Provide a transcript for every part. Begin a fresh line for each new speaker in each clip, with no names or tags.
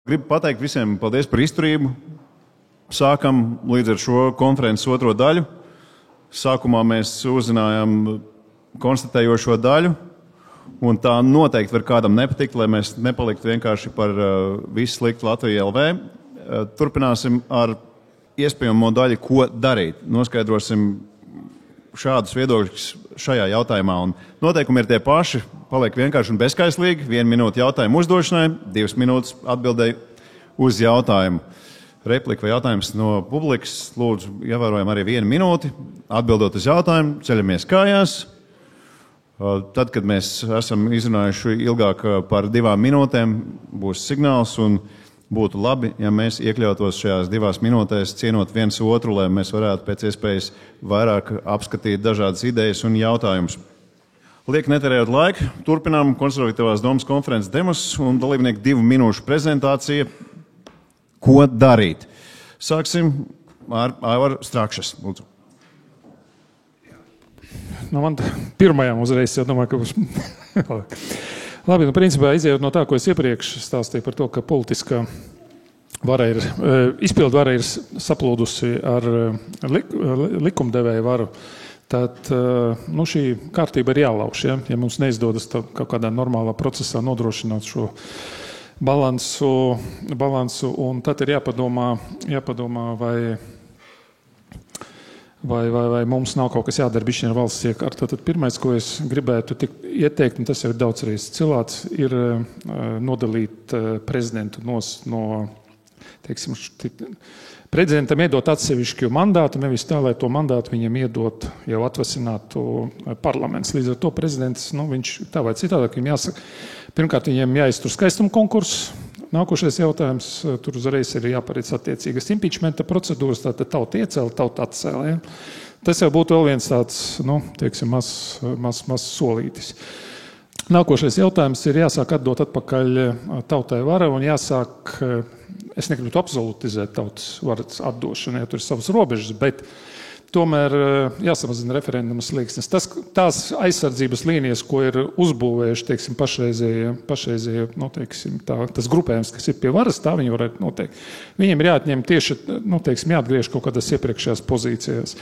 Gribu pateikt visiem paldies par izturību. Sākam līdz ar šo konferences otro daļu. Sākumā mēs uzzinājām konstatējošo daļu, un tā noteikti var kādam nepatikt, lai mēs nepaliktu vienkārši par visu sliktu Latviju LV. Turpināsim ar iespējamo daļu, ko darīt. Noskaidrosim šādus viedokļus šajā jautājumā. Un noteikumi ir tie paši, paliek vienkārši un bezskaislīgi. 1 minūte jautājumu uzdošanai, 2 minūtes atbildēji uz jautājumu. Replika vai jautājums no publikas, lūdzu, ievērojam arī 1 minūti. Atbildot uz jautājumu, ceļamies kājās. Tad, kad mēs esam izrunājuši ilgāk par 2 minūtēm, būs signāls un būtu labi, ja mēs iekļautos šajās 2 minūtēs, cienot viens otru, lai mēs varētu pēc iespējas vairāk apskatīt dažādas idejas un jautājumus. Liek netērējot laiku, turpinām Konservatīvās domas konferences demos un dalībnieku 2 minūšu prezentācija. Ko darīt? Sāksim ar Aivaru Strakšas. Lūdzu.
Man pirmajām uzreiz jau domāju, ka būs... Labi, principā izējot no tā, ko es iepriekš stāstīju par to, ka politiskā vara ir, izpildu vara ir saplūdusi ar likumdevēju varu, tad šī kārtība ir jālauž. Ja mums neizdodas kaut kādā normālā procesā nodrošināt šo balansu, un tad ir jāpadomā vai mums nav kaut kas jādara bišķiņ ar valsts iekārtu. Tad pirmais, ko es gribētu ieteikt, un tas jau ir daudz reizes cilāts, ir nodalīt prezidentu no, teiksim, prezidentam iedot atsevišķu mandātu, nevis tā, lai to mandātu viņam iedot jau atvasinātu parlaments. Līdz ar to prezidents, viņš tā vai citādāk, viņam jāsaka, pirmkārt viņam jāiztur skaistuma konkurss. Nākošais jautājums, tur uzreiz ir jāparedz attiecīgas impeachmenta procedūras, tātad tauta iecēla, tauta atcēla. Ja? Tas jau būtu vēl viens tāds, teiksim, mazs solītis. Nākošais jautājums ir jāsāk atdot atpakaļ tautai vara un jāsāk, es negribu absolutizēt tautas varas atdošanu, ja tur ir savas robežas, bet tomēr jāsamazina referendumu slieksnis. Tās aizsardzības līnijas, ko ir uzbūvējuši, teiksim, pašreizie, teiksim, tas grupējums, kas ir pie varas, tā viņi varētu noteikt. Viņiem ir jāatņem tieši, teiksim, jāatgriež kaut kādās iepriekšējās pozīcijās.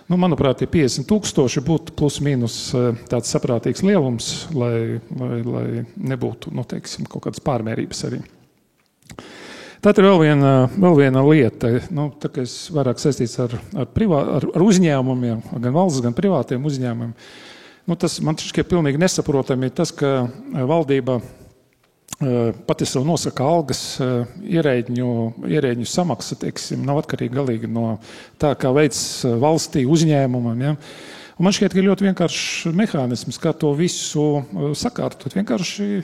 Manuprāt, 50,000 būtu plus mīnus tāds saprātīgs lielums, lai nebūtu, teiksim, kaut kādas pārmērības arī. Tad ir vēl viena lieta, tā kā es vairāk saistīts ar uzņēmumiem, gan valsts, gan privātiem uzņēmumiem. Tas man šķiet pilnīgi nesaprotami ir tas, ka valdība pati sev nosaka algas, ierēģņu samaksa, teiksim, nav atkarīga galīgi no tā, kā veids valstī uzņēmumam. Ja? Un man šķiet, ka ir ļoti vienkāršs mehānisms, kā to visu sakārtot. Vienkārši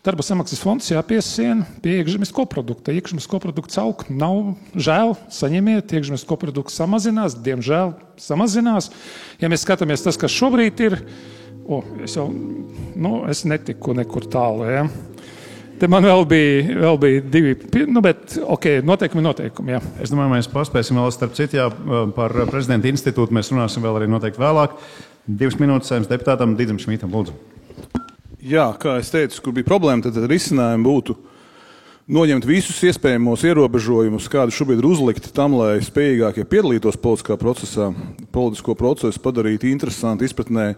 darba samaksas fonds jāpiesien pie iekšzemes koprodukta. Iekšzemes koprodukts aug, nav žēl, saņemiet, iekšzemes koprodukts samazinās, diemžēl samazinās. Ja mēs skatāmies tas, kas šobrīd ir, es netiku nekur tālu, ja. Te man vēl bija 2, bet noteikumi, jā.
Es domāju, mēs paspēsim vēl starp citu, par prezidenta institūtu mēs runāsim vēl arī noteikti vēlāk. 2 minūtes saimnes deputātam Dīdzim Šmītam, lūdzu.
Jā, kā es teicu, kur bija problēma, tad risinājumi būtu noņemt visus iespējamos ierobežojumus, kādi šobrīd ir uzlikti tam, lai spējīgākie piedalītos politisko procesu padarīt interesanti izpratnē,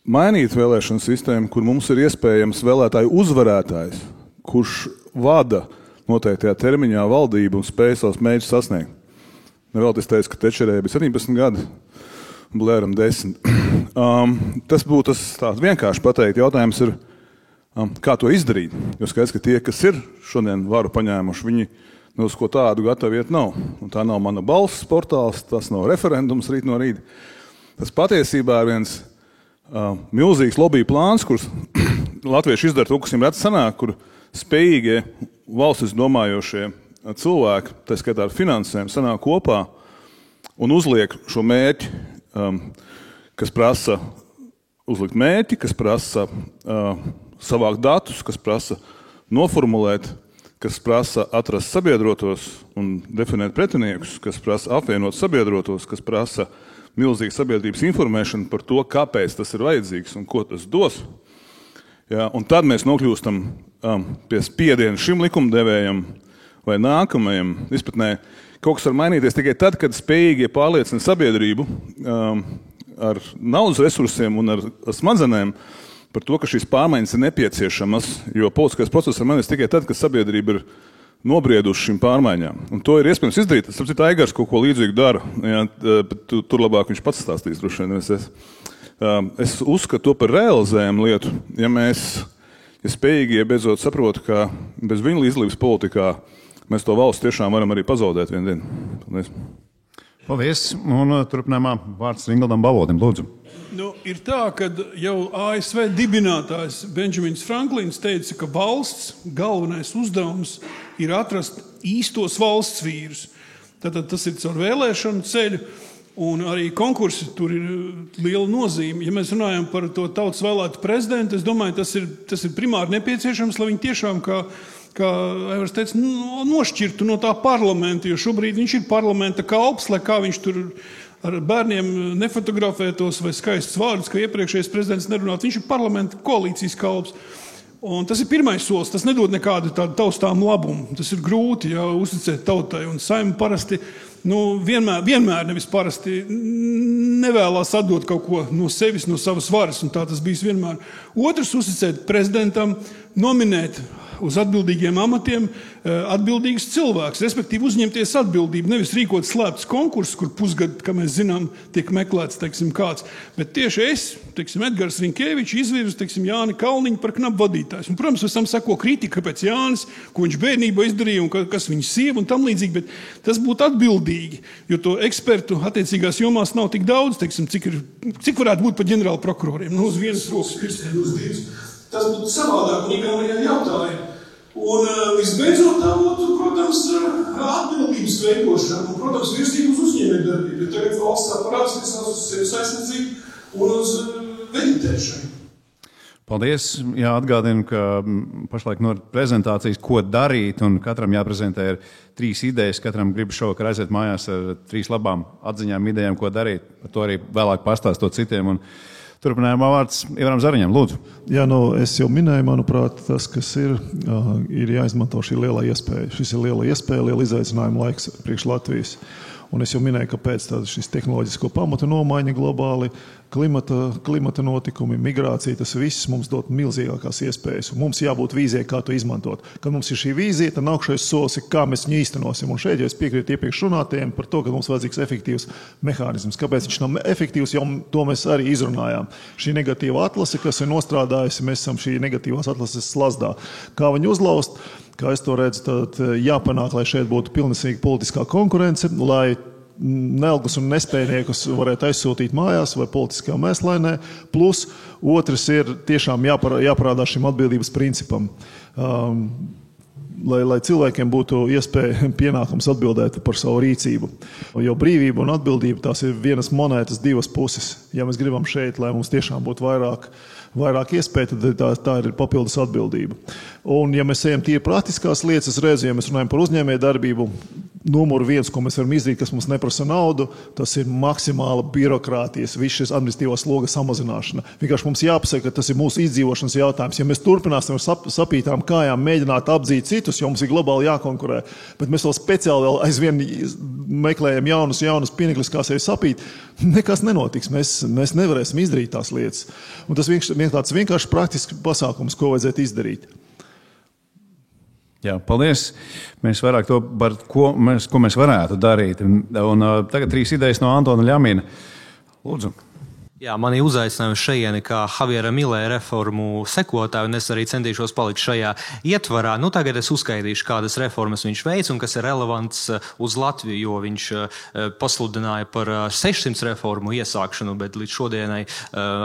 mainīt vēlēšanu sistēmu, kur mums ir iespējams vēlētāju uzvarētājs, kurš vada noteiktajā termiņā valdību un spēj savus mērķus sasniegt. Vēl es teicu, ka Tečerē bija 17 gadi, Blēram 10. Tas būtu tāds vienkārši pateikt. Jautājums ir, kā to izdarīt. Jo skaidrs, ka tie, kas ir šodien varu paņēmuši, viņi uz ko tādu gatavi iet nav. Un tā nav mana balss portāls, tas nav referendums rīt no rīta. Tas patiesībā ir viens milzīgs lobby plāns, kurus latvieši izdara to, kas viņiem reti sanāk, kur spējīgie valstis domājošie cilvēki, tā skaitā ar finansēm, sanāk kopā un uzliek šo mērķi, kas prasa uzlikt mērķi, kas prasa savākt datus, kas prasa noformulēt, kas prasa atrast sabiedrotos un definēt pretiniekus, kas prasa apvienot sabiedrotos, kas prasa milzīgu sabiedrības informēšanu par to, kāpēc tas ir vajadzīgs un ko tas dos. Ja, un tad mēs nokļūstam pie spiediena šim likumdevējam vai nākamajam izpratnē, kaut kas var mainīties tikai tad, kad spējīgie pārliecina sabiedrību ar naudas resursiem un ar smadzenēm par to, ka šīs pārmaiņas ir nepieciešamas, jo politiskais process var mainīties tikai tad, kad sabiedrība ir nobrieduši šīm pārmaiņām. Un to ir iespējams izdarīt. Es saprotu, Aigars kaut ko līdzīgu dara, jā, bet tur labāk viņš pats stāstīs droši vien. Es uzskatu to par realizējumu lietu, ja spējīgie beidzot saprot, ka bez viņu līdzdalības politikā mēs to valsts tiešām varam arī pazaudēt vienu dienu. Paldies.
Paldies. Un turpinājumā vārds Ringaldam Balodim. Lūdzu.
Ir tā, ka jau ASV dibinātājs Benjamins Franklins teica, ka valsts galvenais uzdevums ir atrast īstos valsts vīrus. Tātad tas ir caur vēlēšanu ceļu, un arī konkursi tur ir liela nozīme. Ja mēs runājam par to tautas vēlētu prezidentu, es domāju, tas ir primāri nepieciešams, lai viņi tiešām, kā Aivars teica, nošķirtu no tā parlamenta, jo šobrīd viņš ir parlamenta kalps, lai kā viņš tur ar bērniem nefotografētos vai skaistus vārdus, ka iepriekšējais prezidents nerunātu. Viņš ir parlamenta koalīcijas kalps. Un tas ir pirmais solis. Tas nedod nekādu tādu taustām labumu. Tas ir grūti, uzticēt tautai. Un Saeima parasti, vienmēr nevis parasti, nevēlās atdot kaut ko no sevis, no savas varas. Un tā tas bijis vienmēr. Otrs, uzticēt prezidentam, nominēt uz atbildīgiem amatiem atbildīgus cilvēkus, respektīvi uzņemties atbildību, nevis rīkot slēptus konkursus, kur pusgadu, kā mēs zinām, tiek meklēts, kāds. Bet tieši es, Edgars Rinkēvičs, izvirzu, Jāni Kalniņu par knapu vadītājs. Un, protams, pēc tam sako kritika pēc Jānis, ko viņš bērnībā izdarīja un kas viņa sieva un tam līdzīgi, bet tas būtu atbildīgi, jo to ekspertu attiecīgās jomās nav tik daudz, cik varētu būt par ģenerāla prokuroriem. Uz vienas rokas pirkstiem uz divas. Tas būtu savādāk, un ikā jautājumu. Un visbeidzot tā būtu, protams, atbildības veidošana, un, protams, virzību uz uzņēmējdarbību, jo tagad valsts tā parādās uz sevis aizsardzību un uz veģetēšanu.
Paldies. Jā, atgādinu, ka pašlaik no prezentācijas, ko darīt, un katram jāprezentē ir 3 idejas. Katram grib šovakar aiziet mājās ar 3 labām atziņām, idejām, ko darīt. Par to arī vēlāk pastāstot citiem. Un turpinājumā vārds Ivaram Zariņam. Lūdzu.
Jā, es jau minēju, manuprāt, tas, kas ir jāizmanto šī lielā iespēja. Šis ir liela iespēja, liela izaicinājuma laiks priekš Latvijas. Un es jau minēju, kāpēc šis tehnoloģisko pamatu nomaiņa globāli, klimata notikumi, migrācija, tas viss mums dod milzīgākās iespējas. Un mums jābūt vīzijai, kā to izmantot. Kad mums ir šī vīzija, tad nākšais solis ir, kā mēs viņu īstenosim. Un šeit, ja es piekrītu iepriekš runātiem par to, ka mums vajadzīgs efektīvs mehānisms. Kāpēc viņš nav efektīvs, jau to mēs arī izrunājām. Šī negatīva atlase, kas ir nostrādājusi, mēs esam šī negatīvās atlases slazdā. Kā viņu uzlaust? Kā es to redzu, tad jāpanāk, lai šeit būtu pilnīga politiskā konkurence, lai neilgus un nespējniekus varētu aizsūtīt mājās vai politiskā mēslainē. Plus otrs ir tiešām jāparādās šim atbildības principam. Lai cilvēkiem būtu iespēja pienākums atbildēt par savu rīcību. Jo brīvība un atbildība tās ir vienas monētas 2 puses. Ja mēs gribam šeit, lai mums tiešām būtu vairāk iespēja, tad tā ir papildus atbildība. Un ja mēs ejam tie praktiskās lietas, es redzu, ja mēs runājam par uzņēmēju darbību, numur 1, ko mēs varam izdarīt, kas mums neprasa naudu, tas ir maksimāla birokrātijas, viss šis administratīvā sloga samazināšana. Vienkārši mums jāpasaka, ka tas ir mūsu izdzīvošanas jautājums. Ja mēs turpināsim ar sapītām kājām mēģināt apdzīt citus, jo mums ir globāli jākonkurē, bet mēs vēl speciāli aizvien meklējam jaunus pienekļus, kā sevi sapīt, nekas nenotiks. Mēs nevarēsim izdarīt tās lietas. Un tas tāds vienkārši praktisks pasākums, ko vajadzētu izdarīt.
Jā, paldies. Mēs vairāk to par ko mēs varētu darīt. Un tagad 3 idejas no Antona Ļamina. Lūdzu.
Jā, mani uzaicināja šajieni kā Javiera Milē reformu sekotāju, un es arī centīšos palikt šajā ietvarā. Tagad es uzskaitīšu, kādas reformas viņš veic un kas ir relevants uz Latviju, jo viņš pasludināja par 600 reformu iesākšanu, bet līdz šodienai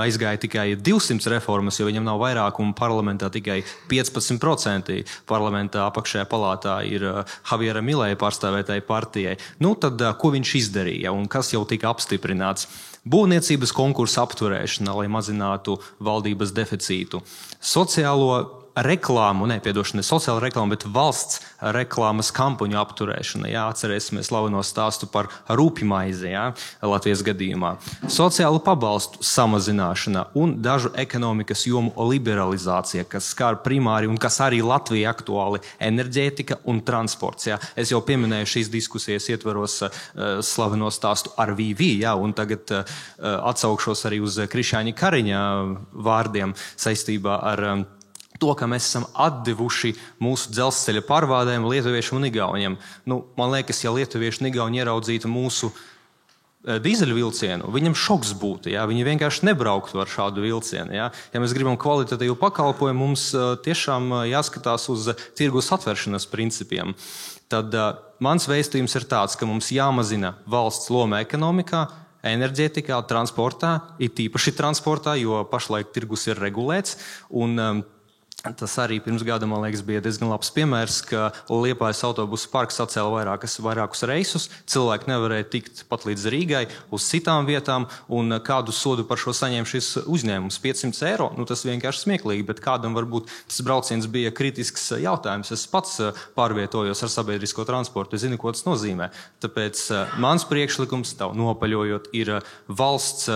aizgāja tikai 200 reformas, jo viņam nav vairākumu parlamentā, tikai 15% parlamentā apakšējā palātā ir Javiera Milē pārstāvētai partijai. Tad ko viņš izdarīja un kas jau tika apstiprināts? Būvniecības konkursu apturēšana, lai mazinātu valdības deficītu. Sociālo reklāmu, ne sociālo reklāmu, bet valsts reklāmas kampaņu apturēšana. Jā, atcerēsimies slaveno stāstu par rūpimaizi, jā, Latvijas gadījumā. Sociālu pabalstu samazināšana un dažu ekonomikas jomu liberalizācija, kas skar primāri un kas arī Latvija aktuāli enerģētika un transports. Jā. Es jau pieminēju šīs diskusijas ietveros slaveno stāstu ar VV, jā, un tagad atsaukšos arī uz Krišāņa Kariņa vārdiem saistībā ar to, ka mēs esam atdevuši mūsu dzelzceļa pārvādēm lietuviešiem un igauņiem. Man liekas, ja lietuvieši un igauņi ieraudzītu mūsu dīzeļvilcienu, viņam šoks būtu. Jā? Viņi vienkārši nebrauktu ar šādu vilcienu. Jā? Ja mēs gribam kvalitatīvu pakalpojumu, mums tiešām jāskatās uz tirgus atvēršanas principiem. Tad mans vēstījums ir tāds, ka mums jāmazina valsts loma ekonomikā, enerģētikā, transportā, it īpaši transportā, jo pašlaik tirgus ir regulēts. Un tas arī pirms gada, man liekas, bija diezgan labs piemērs, ka Liepājas autobusu parks atcēla vairākus reisus, cilvēki nevarēja tikt pat līdz Rīgai uz citām vietām, un kādu sodu par šo saņēma šis uzņēmums – 500 eiro. Tas vienkārši smieklīgi, bet kādam varbūt tas brauciens bija kritisks jautājums. Es pats pārvietojos ar sabiedrisko transportu, es zinu, ko tas nozīmē. Tāpēc mans priekšlikums, tā nopaļojot, ir valsts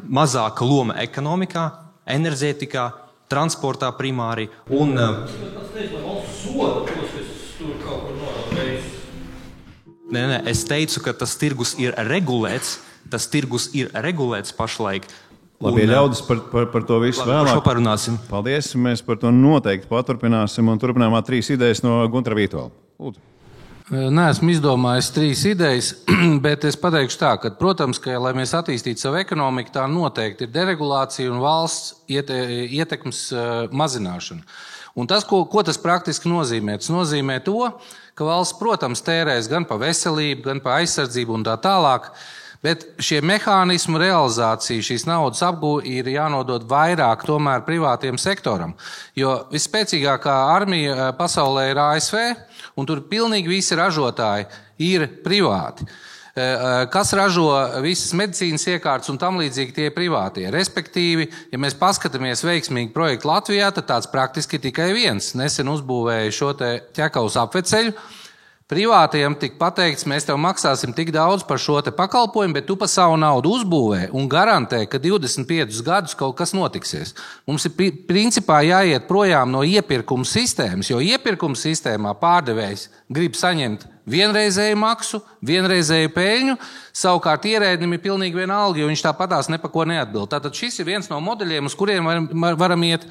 mazāka loma ekonomikā, enerģētikā, transportā primāri un... Nē, es teicu, ka tas tirgus ir regulēts pašlaik.
Labi, ļaudis par to visu vēlāk.
Šo parunāsim.
Paldies, mēs par to noteikti paturpināsim un turpinājumā 3 idejas no Guntra Vītola. Lūdzu.
Neesmu izdomājis 3 idejas, bet es pateikšu tā, ka, protams, ka, lai mēs attīstītu savu ekonomiku, tā noteikti ir deregulācija un valsts ietekmes mazināšana. Un tas, ko tas praktiski nozīmē? Tas nozīmē to, ka valsts, protams, tērēs gan pa veselību, gan pa aizsardzību un tā tālāk, bet šie mehānismu realizācija, šīs naudas apgūve ir jānodod vairāk tomēr privātiem sektoram, jo visspēcīgākā armija pasaulē ir ASV, un tur pilnīgi visi ražotāji ir privāti. Kas ražo visas medicīnas iekārtas un tam līdzīgi tie privātie. Respektīvi, ja mēs paskatāmies veiksmīgi projektu Latvijā, tad tāds praktiski tikai viens. Nesen uzbūvēja šo te Ķekavas apveceļu. Privātiem tika pateikts, mēs tev maksāsim tik daudz par šo te pakalpojumu, bet tu pa savu naudu uzbūvē un garantē, ka 25 gadus kaut kas notiksies. Mums ir principā jāiet projām no iepirkuma sistēmas, jo iepirkuma sistēmā pārdevējs grib saņemt vienreizēju maksu, vienreizēju peļņu, savukārt ierēdnim ir pilnīgi vienalga, jo viņš tāpatās ne pa ko neatbild. Tātad šis ir viens no modeļiem, uz kuriem varam iet.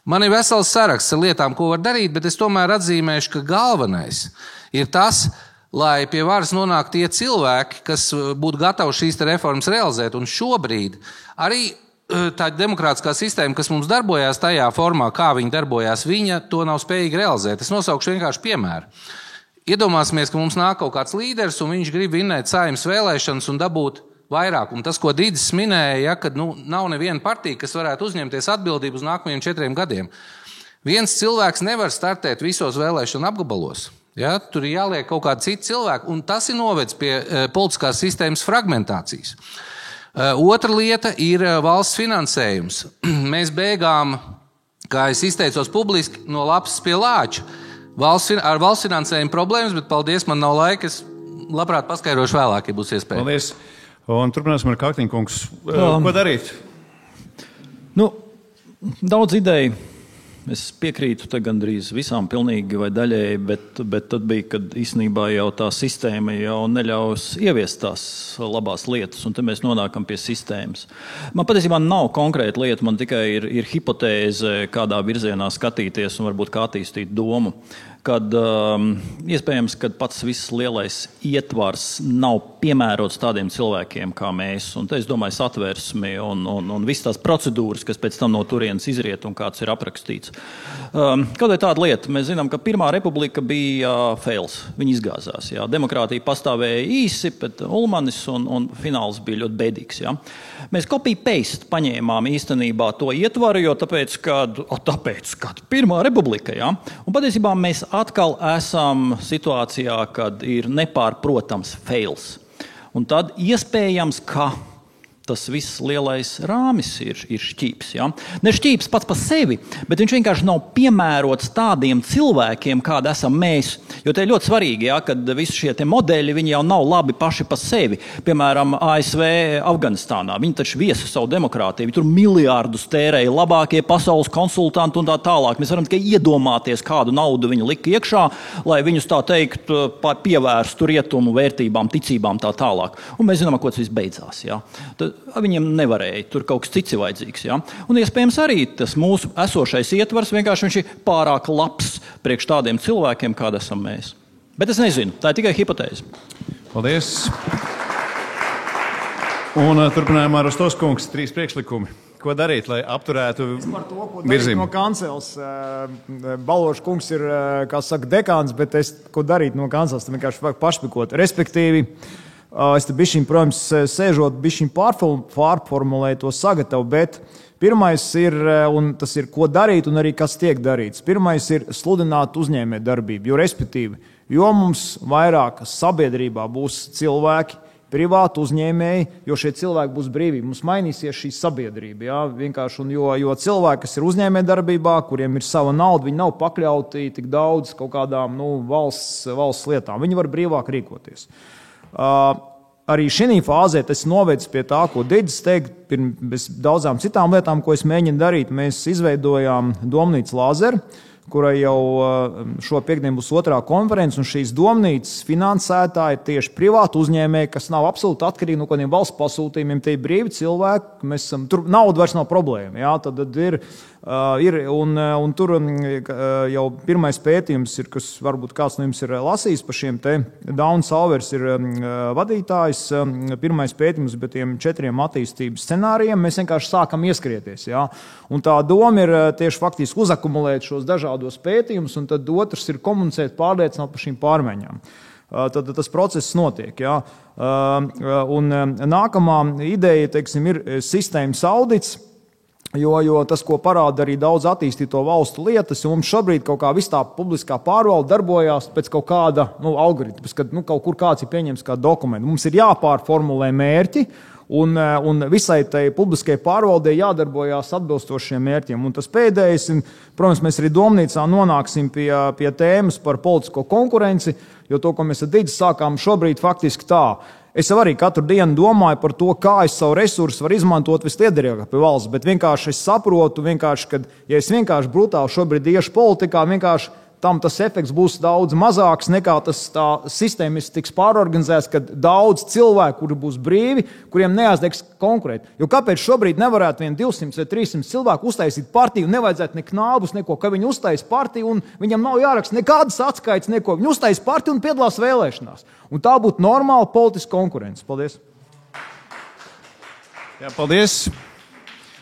Man ir vesels saraksts ar lietām, ko var darīt, bet es tomēr atzīmēšu, ka galvenais ir tas, lai pie varas nonāk tie cilvēki, kas būtu gatavi šīs reformas realizēt. Un šobrīd arī tā demokrātiskā sistēma, kas mums darbojās tajā formā, kā viņa darbojās, viņa to nav spējīga realizēt. Es nosaukšu vienkārši piemēru. Iedomāsimies, ka mums nāk kaut kāds līderis un viņš grib vinnēt Saeimas vēlēšanas un dabūt vairāk. Un tas, ko Dīdis minēja, ka nav neviena partija, kas varētu uzņemties atbildību uz nākamajiem 4 gadiem. Viens cilvēks nevar startēt visos vēlēšanu apgabalos. Ja? Tur ir jāliek kaut kādi citi cilvēki, un tas ir novedis pie politiskās sistēmas fragmentācijas. Otra lieta ir valsts finansējums. Mēs beigām, kā es izteicos publiski, no lapas pie lāča. Ar valsts finansējumu problēmas, bet paldies, man nav laika. Es labprāt paskaidrošu vēlāk, ja būs iespēja.
Paldies. Un turpināsim ar Kaktiņkungs. Ko darīt?
Daudz ideju. Es piekrītu te gandrīz visām pilnīgi vai daļēji, bet tad bija, kad īstenībā jau tā sistēma jau neļaus ieviest tās labās lietas, un te mēs nonākam pie sistēmas. Man patiesībā nav konkrēta lieta, man tikai ir hipotēze, kādā virzienā skatīties un varbūt kā attīstīt domu. Kad iespējams, ka pats viss lielais ietvars nav piemērots tādiem cilvēkiem kā mēs. Un te es domāju satversmi un visas tās procedūras, kas pēc tam no turienes izriet un kāds ir aprakstīts. Kaut ir tāda lieta, mēs zinām, ka Pirmā republika bija fails, viņi izgāzās. Jā. Demokrātija pastāvēja īsi, bet Ulmanis un fināls bija ļoti bēdīgs. Jā. Mēs copy-paste paņēmām īstenībā to ietvaru, jo tāpēc, kad Pirmā republika, jā. Un patiesībā mēs atkal esam situācijā, kad ir nepārprotams fails. Un tad iespējams, ka tas viss lielais rāmis ir šķīps. Ja? Ne šķīps pats par sevi, bet viņš vienkārši nav piemērots tādiem cilvēkiem, kādi esam mēs. Jo te ir ļoti svarīgi, ja, kad visi šie modeļi, viņi jau nav labi paši par sevi. Piemēram, ASV Afganistānā, viņi taču viesa savu demokrātiju, viņi tur miljārdus tērēja, labākie pasaules konsultanti un tā tālāk. Mēs varam tikai iedomāties, kādu naudu viņi lika iekšā, lai viņus tā teikt pievērstu rietumu vērtībām, ticībām tā tālāk. Un mēs zinām, ko tas viss beidzās. Ja? Tad viņiem nevarēja, tur kaut kas cits ir vajadzīgs. Ja? Un iespējams arī tas mūsu esošais ietvars vienkārši viņš ir pārāk labs priekš tādiem cilvēkiem, kāda esam mēs. Bet es nezinu, tā ir tikai hipotēze.
Paldies! Un turpinājumā Rostovs kungs, 3 priekšlikumi. Ko darīt, lai apturētu virzību?
No kancels. Balošs kungs ir, kā saka, dekāns, bet ko darīt no kancels, tad vienkārši vajag pašpikot. Respektīvi, es te bišķiņ, protams, sēžot, bišķiņ pārformulēju to sagatavu, bet pirmais ir, un tas ir, ko darīt un arī kas tiek darīts. Pirmais ir sludināt uzņēmē darbību, jo respektīvi, jo mums vairāk sabiedrībā būs cilvēki, privāti uzņēmēji, jo šie cilvēki būs brīvīgi. Mums mainīsies šī sabiedrība. Ja? Vienkārši, jo cilvēki, kas ir uzņēmē darbībā, kuriem ir sava nauda, viņi nav pakļauti tik daudz kaut kādām valsts lietām. Viņi var brīvāk rīkoties. Arī šī fāzē tas novedis pie tā, ko Digis teikt, bez daudzām citām lietām, ko es mēģinu darīt. Mēs izveidojām Domnīcu Lāzeru, kurai jau šo piekdienu būs 2. konference, un šīs domnīcas finansētāji ir tieši privāti uzņēmēji, kas nav absolūti atkarīgi no kādiem valsts pasūtījumiem. Tie ir brīvi cilvēki, tur nauda vairs nav problēma. Jā, tad un tur jau pirmais pētījums ir, kas varbūt kāds no jums ir lasījis par šiem te. Daun Salvers ir vadītājs. Pirmais pētījums par tiem 4 attīstības scenārijiem. Mēs vienkārši sākam ieskrieties. Jā. Un tā doma ir tieši faktiski uzakumulēt šos dažādos pētījumus, un tad otrs ir komunicēt, pārliecināt par šīm pārmaiņām. Tad tas process notiek. Jā. Un nākamā ideja, teiksim, ir sistēmas audits, jo tas, ko parāda arī daudz attīstīto valstu lietas, jo mums šobrīd kaut kā viss tā publiskā pārvalde darbojās pēc kaut kāda algoritmas, kad kaut kur kāds ir pieņems kā dokumentu. Mums ir jāpārformulē mērķi, un visai tai publiskai pārvaldē jādarbojās atbilstošiem mērķiem. Un tas pēdējais, protams, mēs arī domnīcā nonāksim pie tēmas par politisko konkurenci, jo to, ko mēs ar Digi sākām šobrīd faktiski tā. Es jau arī katru dienu domāju par to, kā es savu resursu varu izmantot visliederīgāk pie valsts, bet vienkārši es saprotu, kad ja es vienkārši brutāli šobrīd iešu politikā, vienkārši tam tas efekts būs daudz mazāks nekā tā sistēmas tiks pārorganizēts, kad daudz cilvēku, kuri būs brīvi, kuriem neaizdegs konkurēt. Jo kāpēc šobrīd nevarētu 200 vai 300 cilvēku uztaisīt partiju, nevajadzētu ne knābus, neko, ka viņi uztais partiju un viņam nav jāraksta nekādas atskaites, neko. Viņi uztais partiju un piedalās vēlēšanās. Un tā būtu normāla politiska konkurence. Paldies.
Jā, paldies.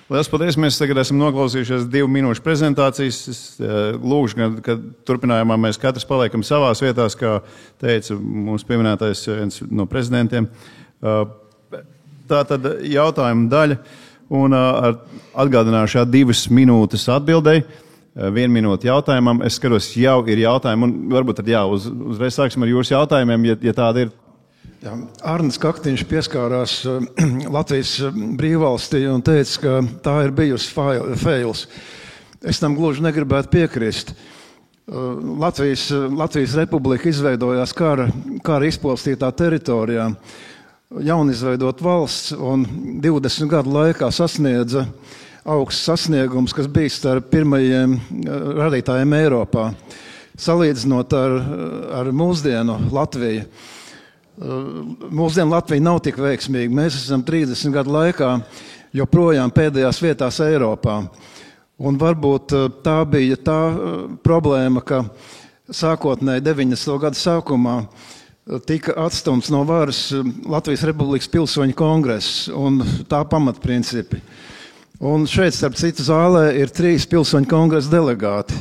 Lielas paldies. Mēs tagad esam noklausījušies 2 minūšu prezentācijas. Es lūgšu, ka turpinājumā mēs katrs paliekam savās vietās, kā teica mūsu pieminētais viens no prezidentiem. Tā tad jautājuma daļa. Un atgādināšu 2 minūtes atbildēji, 1 minūte jautājumam. Es skatos, jau ir jautājumi, un varbūt tad uzreiz sāksim ar jūsu jautājumiem, ja tāda ir.
Jā, Arnis Kaktiņš pieskārās Latvijas brīvvalstī un teica, ka tā ir bijusi fails. Es tam gluži negribētu piekrist. Latvijas republika izveidojās kara izpostītā teritorijā, jaunizveidot valsts, un 20 gadu laikā sasniedza augsts sasniegums, kas bija starp pirmajiem radītājiem Eiropā. Salīdzinot ar mūsdienu Latviju. Mūsdienu Latvija nav tik veiksmīga. Mēs esam 30 gadu laikā joprojām pēdējās vietās Eiropā. Un varbūt tā bija tā problēma, ka sākotnēji 90. gadu sākumā tika atstumts no varas Latvijas Republikas pilsoņu kongress un tā pamatprincipi. Un šeit, starp citu, zālē ir 3 pilsoņu kongresa delegāti.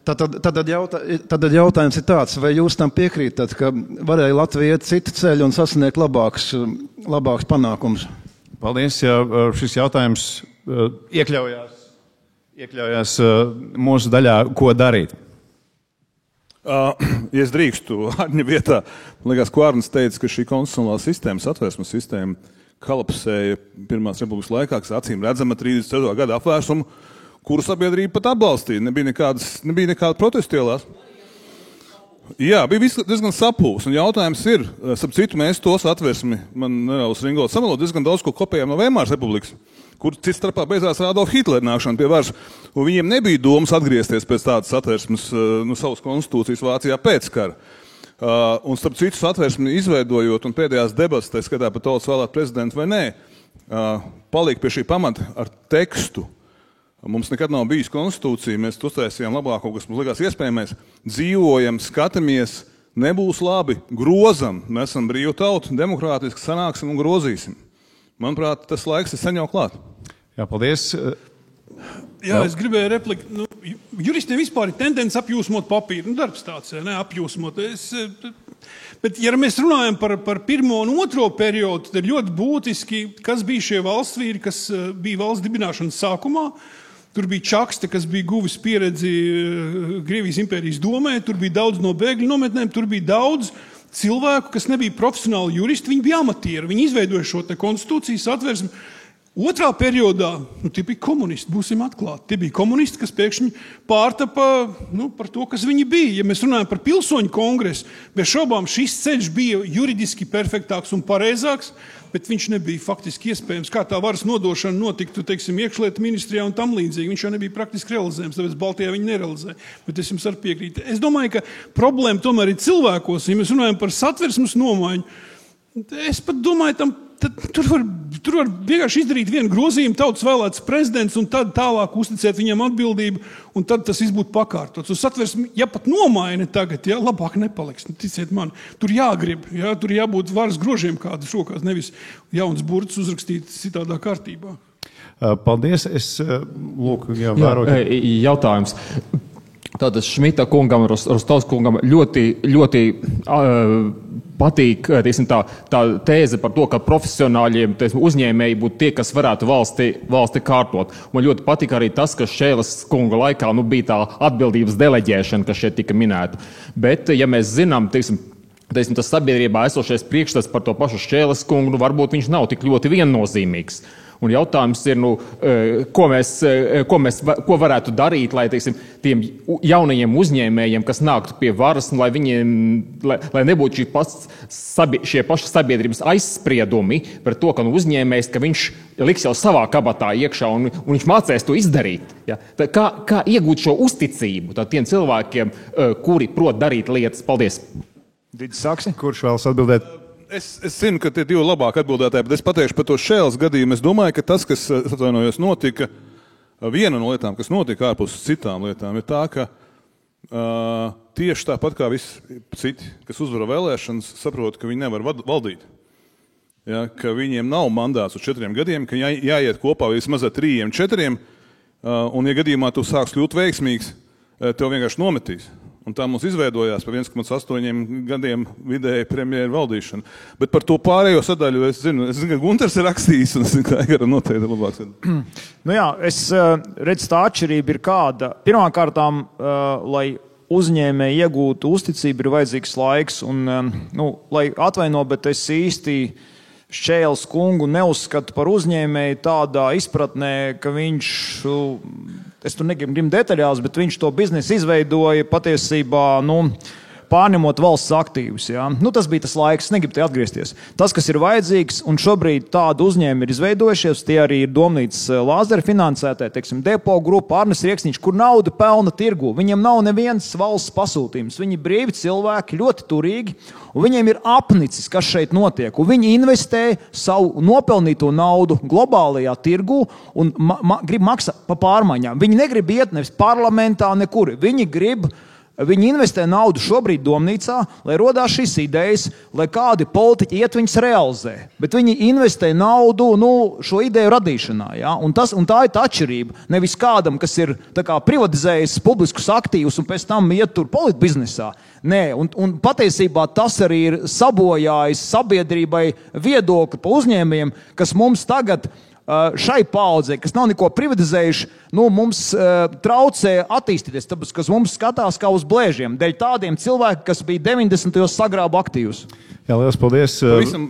Tad jautājums ir tāds, vai jūs tam piekrītat, ka varēja Latvija iet citu ceļu un sasniegt labākus panākumus?
Paldies, ja šis jautājums iekļaujās mūsu daļā, ko darīt.
Ja es drīkstu Arņa vietā, man liekas, ko Arnis teica, ka šī konstitucionālā sistēma, satversmes sistēma, kolapsēja Pirmās republikas laikā, kas acīm redzama 34. gada apvērsumu, kuru sabiedrība pat atbalstīja. Nebija nekāda protesta ielās. Jā, bija diezgan sapūs. Un jautājums ir, starp citu, mēs tos atversmi, man nedaudz Ringols samalot, diezgan daudz ko kopējām no Veimāras republikas, kur cits starpā beidzās ar Adolfu Hitleru nākšanu pie varas. Un viņiem nebija domas atgriezties pēc tādas atversmes savas konstitūcijas Vācijā pēc kara. Un starp citu satversmi izveidojot un pēdējās debatas, tā skatā par tautas vēlēt prezidentu vai nē, paliek pie šī pamata ar tekstu. Mums nekad nav bijis konstitūcija, mēs uztaisījām labāko, kas mums likās iespējamais. Dzīvojam, skatāmies, nebūs labi, grozam, mēs esam brīvu tautu, demokrātiski sanāksim un grozīsim. Manuprāt, tas laiks ir sen jau klāt.
Jā, paldies.
Jā, es gribēju repliku. Juristiem vispār ir tendence apjūsmot papīru. Darbs tāds, ne, apjūsmot. Bet, ja mēs runājam par pirmo un otro periodu, tad ir ļoti būtiski, kas bija šie valstsvīri, kas bija valsts dibināšanas sākumā. Tur bija Čakste, kas bija guvis pieredzi Krievijas impērijas domē, tur bija daudz no bēgļu nometnēm, tur bija daudz cilvēku, kas nebija profesionāli juristi, viņi bija amatieri, viņi izveidoja šo te konstitūcijas atversmi. Otrā periodā, tie bija komunisti, būsim atklāti. Tie bija komunisti, kas pēkšņi pārtapa par to, kas viņi bija. Ja mēs runājam par pilsoņu kongresu, bez šaubām šis ceļš bija juridiski perfektāks un pareizāks, bet viņš nebija faktiski iespējams. Kā tā varas nodošana notiktu, teiksim, iekšlietu ministrijā un tam līdzīgi. Viņš jau nebija praktiski realizējams, tāpēc Baltijā viņi nerealizē. Bet es jums arī piekrītu. Es domāju, ka problēma tomēr ir cilvēkos. Ja mēs runājam par satversmes nomaiņu, es pat domāju, tur var vienkārši izdarīt vienu grozījumu, tautas vēlēts prezidents, un tad tālāk uzticēt viņam atbildību, un tad tas viss būtu pakārtots. Uz satversmi, ja pat nomaina tagad, ja, labāk nepaliks, ticiet man. Tur jāgrib, ja, tur jābūt varas grožiem kādas rokās, nevis jauns burts uzrakstīt citādā kārtībā.
Paldies.
Jautājums. Tātad Šmita kungam, Rostovs kungam ļoti patīk tā tēze par to, ka profesionāļiem uzņēmēji būtu tie, kas varētu valsti kārtot. Man ļoti patīk arī tas, ka Šēles kunga laikā bija tā atbildības deleģēšana, kas šeit tika minēta. Bet, ja mēs zinām, tas sabiedrībā esošais priekšstats par to pašu Šēles kungu, varbūt viņš nav tik ļoti viennozīmīgs. Un jautājums ir, ko varētu darīt, lai tiem jaunajiem uzņēmējiem, kas nāktu pie varas, lai nebūtu šie paši sabiedrības aizspriedumi par to, ka uzņēmējs, ka viņš liks jau savā kabatā iekšā un viņš mācēs to izdarīt. Ja? Kā iegūt šo uzticību tiem cilvēkiem, kuri prot darīt lietas? Paldies!
Didis Saksi?
Kurš vēlas atbildēt?
Es zinu, ka tie divi labāk atbildētāji, bet es pateikšu par to Šēles gadījumu. Es domāju, ka tas, kas notika, viena no lietām, kas notika ārpus citām lietām, ir tā, ka tieši tāpat kā visi citi, kas uzvara vēlēšanas, saprot, ka viņi nevar valdīt. Ja, ka viņiem nav mandāts uz 4 gadiem, ka jāiet kopā vismaz ar 3, 4, un ja gadījumā tu sāks kļūt veiksmīgs, tev vienkārši nometīs. Un tā mums izveidojās par 1,8 gadiem vidēji premjeru valdīšanu. Bet par to pārējo sadaļu es zinu, ka Gunters ir rakstījis, un es zinu, ka Aigaram noteikti labāk.
Es redzu, tā atšķirība ir kāda. Pirmkārtām, lai uzņēmēji iegūtu uzticību, ir vajadzīgs laiks. Un, lai atvaino, bet es īsti Šēles kungu neuzskatu par uzņēmēju tādā izpratnē, ka viņš... Es tur negribu detaļās, bet viņš to biznesu izveidoja patiesībā, pārņemot valsts aktīvus. Ja? Tas bija tas laiks, negribu te atgriezties. Tas, kas ir vajadzīgs, un šobrīd tādu uzņēmumi ir izveidojušies, tie arī ir Domnīcas Lāzera finansētē, Depo grupa, Arnes Rieksniņš, kur nauda pelna tirgu. Viņiem nav neviens valsts pasūtījums. Viņi brīvi cilvēki, ļoti turīgi, un viņiem ir apnicis, kas šeit notiek. Un viņi investē savu nopelnīto naudu globālajā tirgu un grib maksāt pa pārmaiņām. Viņi negrib iet nevis parlamentā, nekur. Viņi investē naudu šobrīd Domnīcā, lai rodās šīs idejas, lai kādi politiķi iet viņas realizē. Bet viņi investē naudu šo ideju radīšanā. Ja? Un tā ir tā atšķirība. Nevis kādam, kas ir privatizējis publiskus aktīvus un pēc tam iet tur politbiznesā. Nē, un patiesībā tas arī ir sabojājis sabiedrībai viedokli pa uzņēmējiem, kas mums tagad šai paaudzei, kas nav neko privatizējuši, mums traucē attīstīties, tāpēc, kas mums skatās kā uz blēžiem, dēļ tādiem cilvēkiem, kas bija 90. sagrāba aktīvus.
Jā, liels paldies.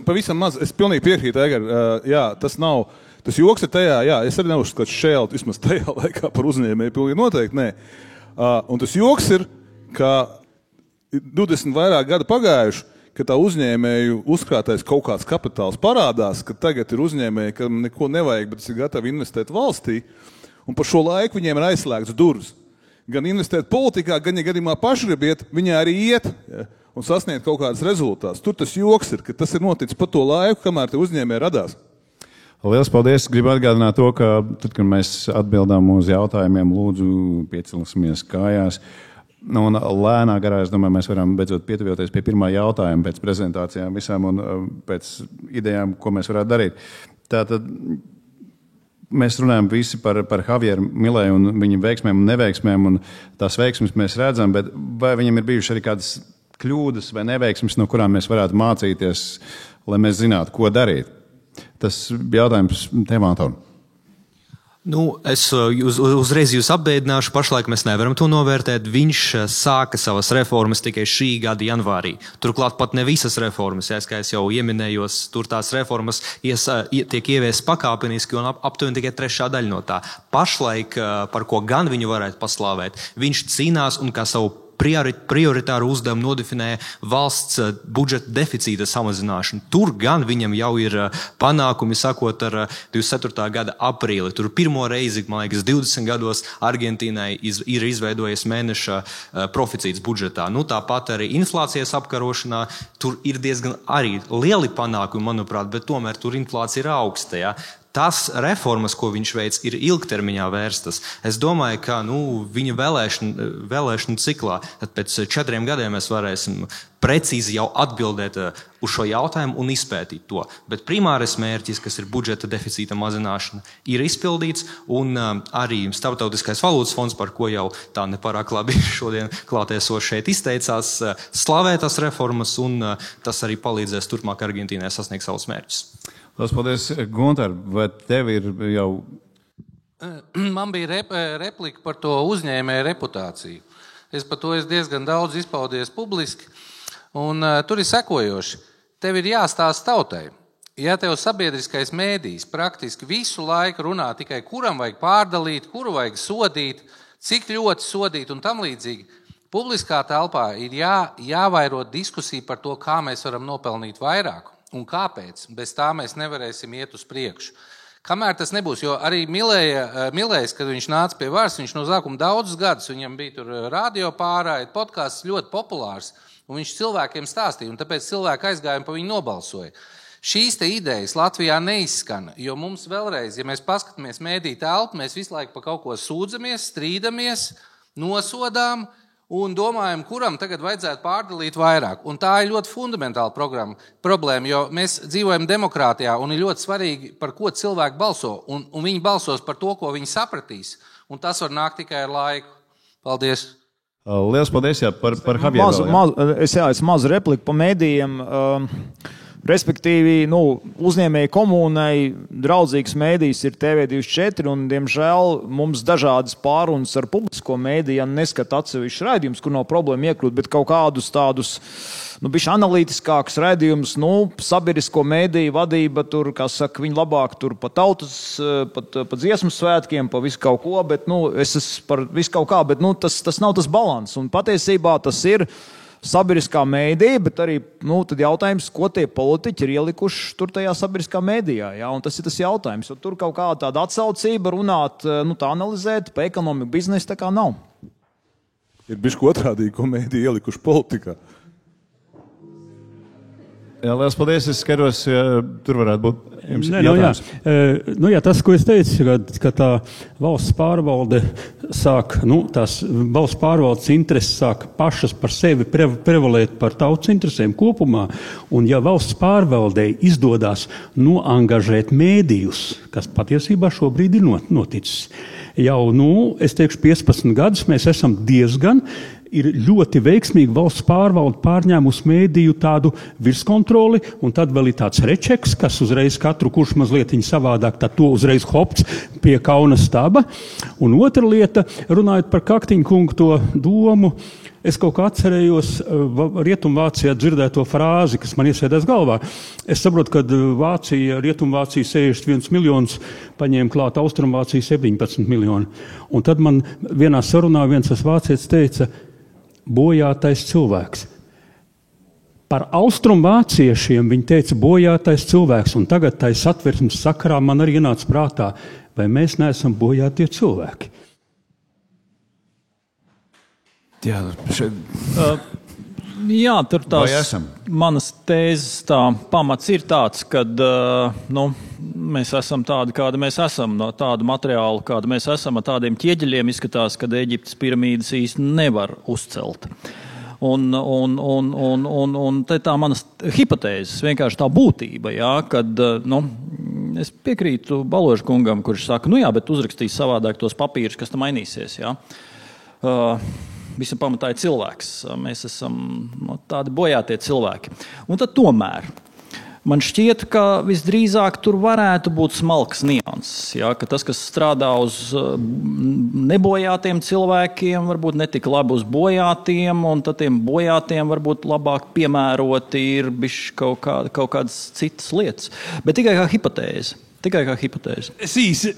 Pavisam maz, es pilnīgi piekrītu, Egar. Jā, tas nav, tas joks ir tajā, jā, es arī neuzskatu šeit, vismaz tajā laikā par uzņēmēju pilnīgi noteikti, nē. Un tas joks ir, ka 20 vairāk gadu pagājuši, ka tā uzņēmēju uzkrātais kaut kāds kapitāls parādās, ka tagad ir uzņēmēji, kam neko nevajag, bet ir gatavi investēt valstī, un par šo laiku viņiem ir aizslēgts durvis. Gan investēt politikā, gan, ja gadījumā paši grib iet, viņi arī iet, ja, un sasniegt kaut kādas rezultātus. Tur tas joks ir, ka tas ir noticis pa to laiku, kamēr te uzņēmēji radās.
Liels paldies! Gribu atgādināt to, ka tad, kad mēs atbildām uz jautājumiem, lūdzu piecelsimies kājās. Un lēnā garā, es domāju, mēs varam beidzot pietuvoties pie pirmā jautājuma pēc prezentācijām visām un pēc idejām, ko mēs varētu darīt. Tātad mēs runājam visi par Javieru Milēju un viņa veiksmēm un neveiksmēm, un tās veiksmes mēs redzam, bet vai viņam ir bijuši arī kādas kļūdas vai neveiksmes, no kurām mēs varētu mācīties, lai mēs zinātu, ko darīt? Tas jautājums tev, Anton.
Es uzreiz jūs apbēdināšu, pašlaik mēs nevaram to novērtēt. Viņš sāka savas reformas tikai šī gada janvārī. Turklāt pat ne visas reformas, kā es jau ieminējos, tur tās reformas tiek ieviestas pakāpeniski un aptuveni tikai 3. daļa no tā. Pašlaik, par ko gan viņu varētu paslāvēt, viņš cīnās un kā savu prioritāru uzdevumu nodefinēja valsts budžeta deficīta samazināšanu. Tur gan viņam jau ir panākumi, sakot ar 24. gada aprīli. Tur pirmo reizi, man liekas, 20 gados Argentīnai ir izveidojies mēneša proficīts budžetā. Tāpat arī inflācijas apkarošanā tur ir diezgan arī lieli panākumi, manuprāt, bet tomēr tur inflācija ir augsta. Ja? Tas reformas, ko viņš veic, ir ilgtermiņā vērstas. Es domāju, ka viņa vēlēšanu ciklā, tad pēc 4 gadiem mēs varēsim precīzi jau atbildēt uz šo jautājumu un izpētīt to. Bet primārais mērķis, kas ir budžeta deficīta mazināšana, ir izpildīts, un arī Starptautiskais valūtas fonds, par ko jau tā nepārāk labi šodien klātiesoši šeit izteicās, slavē tās reformas, un tas arī palīdzēs turpmāk Argentīnai sasniegt savus mērķus.
Lielas paldies, Gunter, vai tev ir jau...
Man bija replika par to uzņēmēju reputāciju. Es par to diezgan daudz izpaudies publiski, un tur ir sekojoši. Tev ir jāstāsta tautai. Ja tev sabiedriskais mēdījis praktiski visu laiku runā tikai kuram vajag pārdalīt, kuru vajag sodīt, cik ļoti sodīt un tam līdzīgi, publiskā telpā ir jāvairo diskusija par to, kā mēs varam nopelnīt vairāk. Un kāpēc? Bez tā mēs nevarēsim iet uz priekšu. Kamēr tas nebūs, jo arī Milējs, kad viņš nāca pie varas, viņš no sākuma daudzus gadus, viņam bija tur radio pārāja, podkāsts ļoti populārs, un viņš cilvēkiem stāstīja, un tāpēc cilvēki aizgāja un pa viņu nobalsoja. Šīs te idejas Latvijā neizskan, jo mums vēlreiz, ja mēs paskatāmies mēdī telpu, mēs visu laiku pa kaut ko sūdzamies, strīdamies, nosodām, un domājam, kuram tagad vajadzētu pārdalīt vairāk. Un tā ir ļoti fundamentāla problēma, jo mēs dzīvojam demokrātijā un ir ļoti svarīgi, par ko cilvēki balso. Un viņi balsos par to, ko viņi sapratīs. Un tas var nākt tikai ar laiku. Paldies!
Lielas paldies, par Javieru.
Es mazu repliku pa mēdījiem. Respektīvi, uzņēmēju komunai draudzīgs mēdījis ir TV24, un, diemžēl, mums dažādas pārunas ar publisko mēdīju, ja neskat atsevišķus raidījumus, kur nav problēma iekļūt, bet kaut kādus tādus, bišķi analītiskākus raidījumus, sabiedrisko mēdīju vadība tur, kā saka, viņi labāk tur pa tautas, pa dziesmu svētkiem, pa visu kaut ko, bet, es esmu par visu kaut kā, bet, tas nav tas balans, un patiesībā tas ir sabiedriskā mēdīja, bet arī tad jautājums, ko tie politiķi ir ielikuši tur tajā sabiedriskā mēdījā. Ja? Un tas ir tas jautājums. Jo tur kaut kāda tāda atsaucība runāt, tā analizēt, pa ekonomiku biznesu tā kā nav.
Ir bišķi otrādīgi, ko mēdīja ielikuši politikā.
Jā, liels paldies. Es skatos, ja tur varētu būt jums jautājums.
Jā, tas, ko es teicu, ka tā valsts pārvalde sāk, tās valsts pārvaldes intereses sāk pašas par sevi prevalēt par tautas interesēm kopumā, un ja valsts pārvaldei izdodās noangažēt mēdījus, kas patiesībā šobrīd ir noticis, jau, es teikšu, 15 gadus mēs esam diezgan ir ļoti veiksmīgi valsts pārvalde pārņēmusi mēdīju tādu virskontroli, un tad vēl ir tāds rečeks, kas uzreiz katru, kurš mazlietiņ savādāk, tad to uzreiz hopts pie kauna staba. Un otra lieta, runājot par Kaktiņu kungu to domu, es kaut kā atcerējos Rietumvācijā dzirdēto frāzi, kas man iesēdās galvā. Es saprotu, ka Rietumvācija 61 miljonus paņēma klāt, Austrumvācija 17 miljoni. Un tad man vienā sarunā viens tas vācietis teica, bojātais cilvēks. Par austrumvāciešiem viņi teica bojātais cilvēks, un tagad tai satversmes sakarā man arī ienāca prātā, vai mēs neesam bojātie cilvēki.
Jā,
jā, tur tās manas tēzes pamats ir tāds, kad mēs esam tādi, kādi mēs esam, no tādu materiālu, kādu mēs esam, ar tādiem ķieģeļiem izskatās, kad Eģiptes piramīdas īsti nevar uzcelt. Un te tā manas hipotēzes, vienkārši tā būtība, jā, kad, es piekrītu Baloža kungam, kurš saka, jā, bet uzrakstīs savādāk tos papīrus, kas tam mainīsies, jā. Visam pamatā ir cilvēks. Mēs esam tādi bojātie cilvēki. Un tad tomēr man šķiet, ka visdrīzāk tur varētu būt smalks nianses. Ja? Ka tas, kas strādā uz nebojātiem cilvēkiem, varbūt netik labi uz bojātiem, un tad tiem bojātiem varbūt labāk piemēroti ir bišķi kaut kādas citas lietas. Bet tikai kā hipotēze.
Es īsi,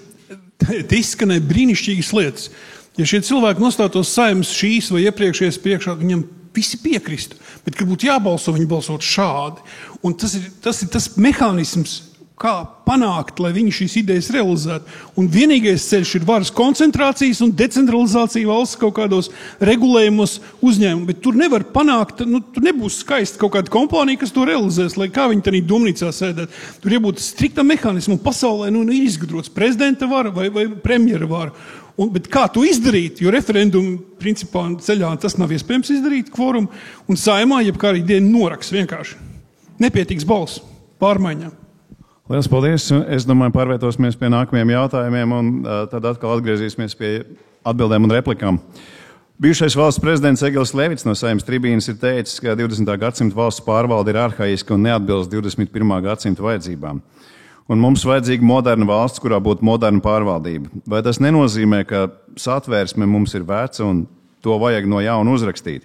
te izskanēja brīnišķīgas lietas. Ja šie cilvēki nostātos Saeimas šīs vai iepriekšējās priekšā, viņam visi piekristu, bet, kad būtu jābalso, viņi balsot šādi. Un tas ir tas mehānisms, kā panākt, lai viņi šīs idejas realizētu. Un vienīgais ceļš ir varas koncentrācijas un decentralizācija valsts kaut kādos regulējumos uzņēmumu, bet tur nevar panākt, tur nebūs skaisti kaut kāda kompānija, kas to realizēs, lai kā viņi tādā domnīcā sēdēt. Tur jābūt strikta mehānismu, un pasaulē ir izgudrots prezidenta vara vai premjera vara. Bet kā to izdarīt, jo referendumu principā ceļā tas nav iespējams izdarīt kvorumu, un Saeimā jebkā arī diena noraks vienkārši. Nepietīgs balss pārmaiņām.
Lielas paldies. Es domāju, pārvietosimies pie nākamajiem jautājumiem, un tad atkal atgriezīsimies pie atbildēm un replikām. Bijušais valsts prezidents Egils Levits no Saeimas tribīnes ir teicis, ka 20. gadsimta valsts pārvalde ir arhaiska un neatbilst 21. gadsimta vajadzībām. Un mums vajadzīga moderna valsts, kurā būtu moderna pārvaldība. Vai tas nenozīmē, ka satvērsme mums ir veca un to vajag no jauna uzrakstīt?